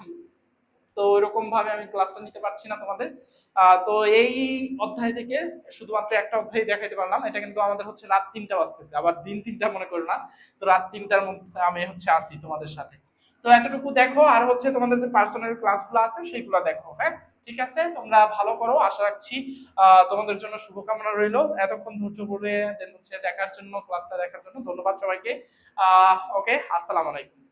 তো ওইরকম ভাবে আমি ক্লাসটা নিতে পারছি না তোমাদের। তো এই অধ্যায় থেকে শুধুমাত্র একটা অধ্যায় দেখাইতে পারলাম, এটা কিন্তু আমাদের হচ্ছে রাত 3টা বাজতেছে, আবার দিন 3টা মনে করো না, তো রাত 3টার মধ্যে আমি হচ্ছে আসি তোমাদের সাথে। তো এতটুকু দেখো, আর হচ্ছে তোমাদের যে পার্সোনাল ক্লাসগুলো আছে সেইগুলো দেখো, হ্যাঁ ঠিক আছে, তোমরা ভালো করো, আশা রাখছি। তোমাদের জন্য শুভকামনা রইলো। এতক্ষণ ধৈর্য ধরে হচ্ছে দেখার জন্য, ক্লাসটা দেখার জন্য ধন্যবাদ সবাইকে। ওকে, আসসালামু আলাইকুম।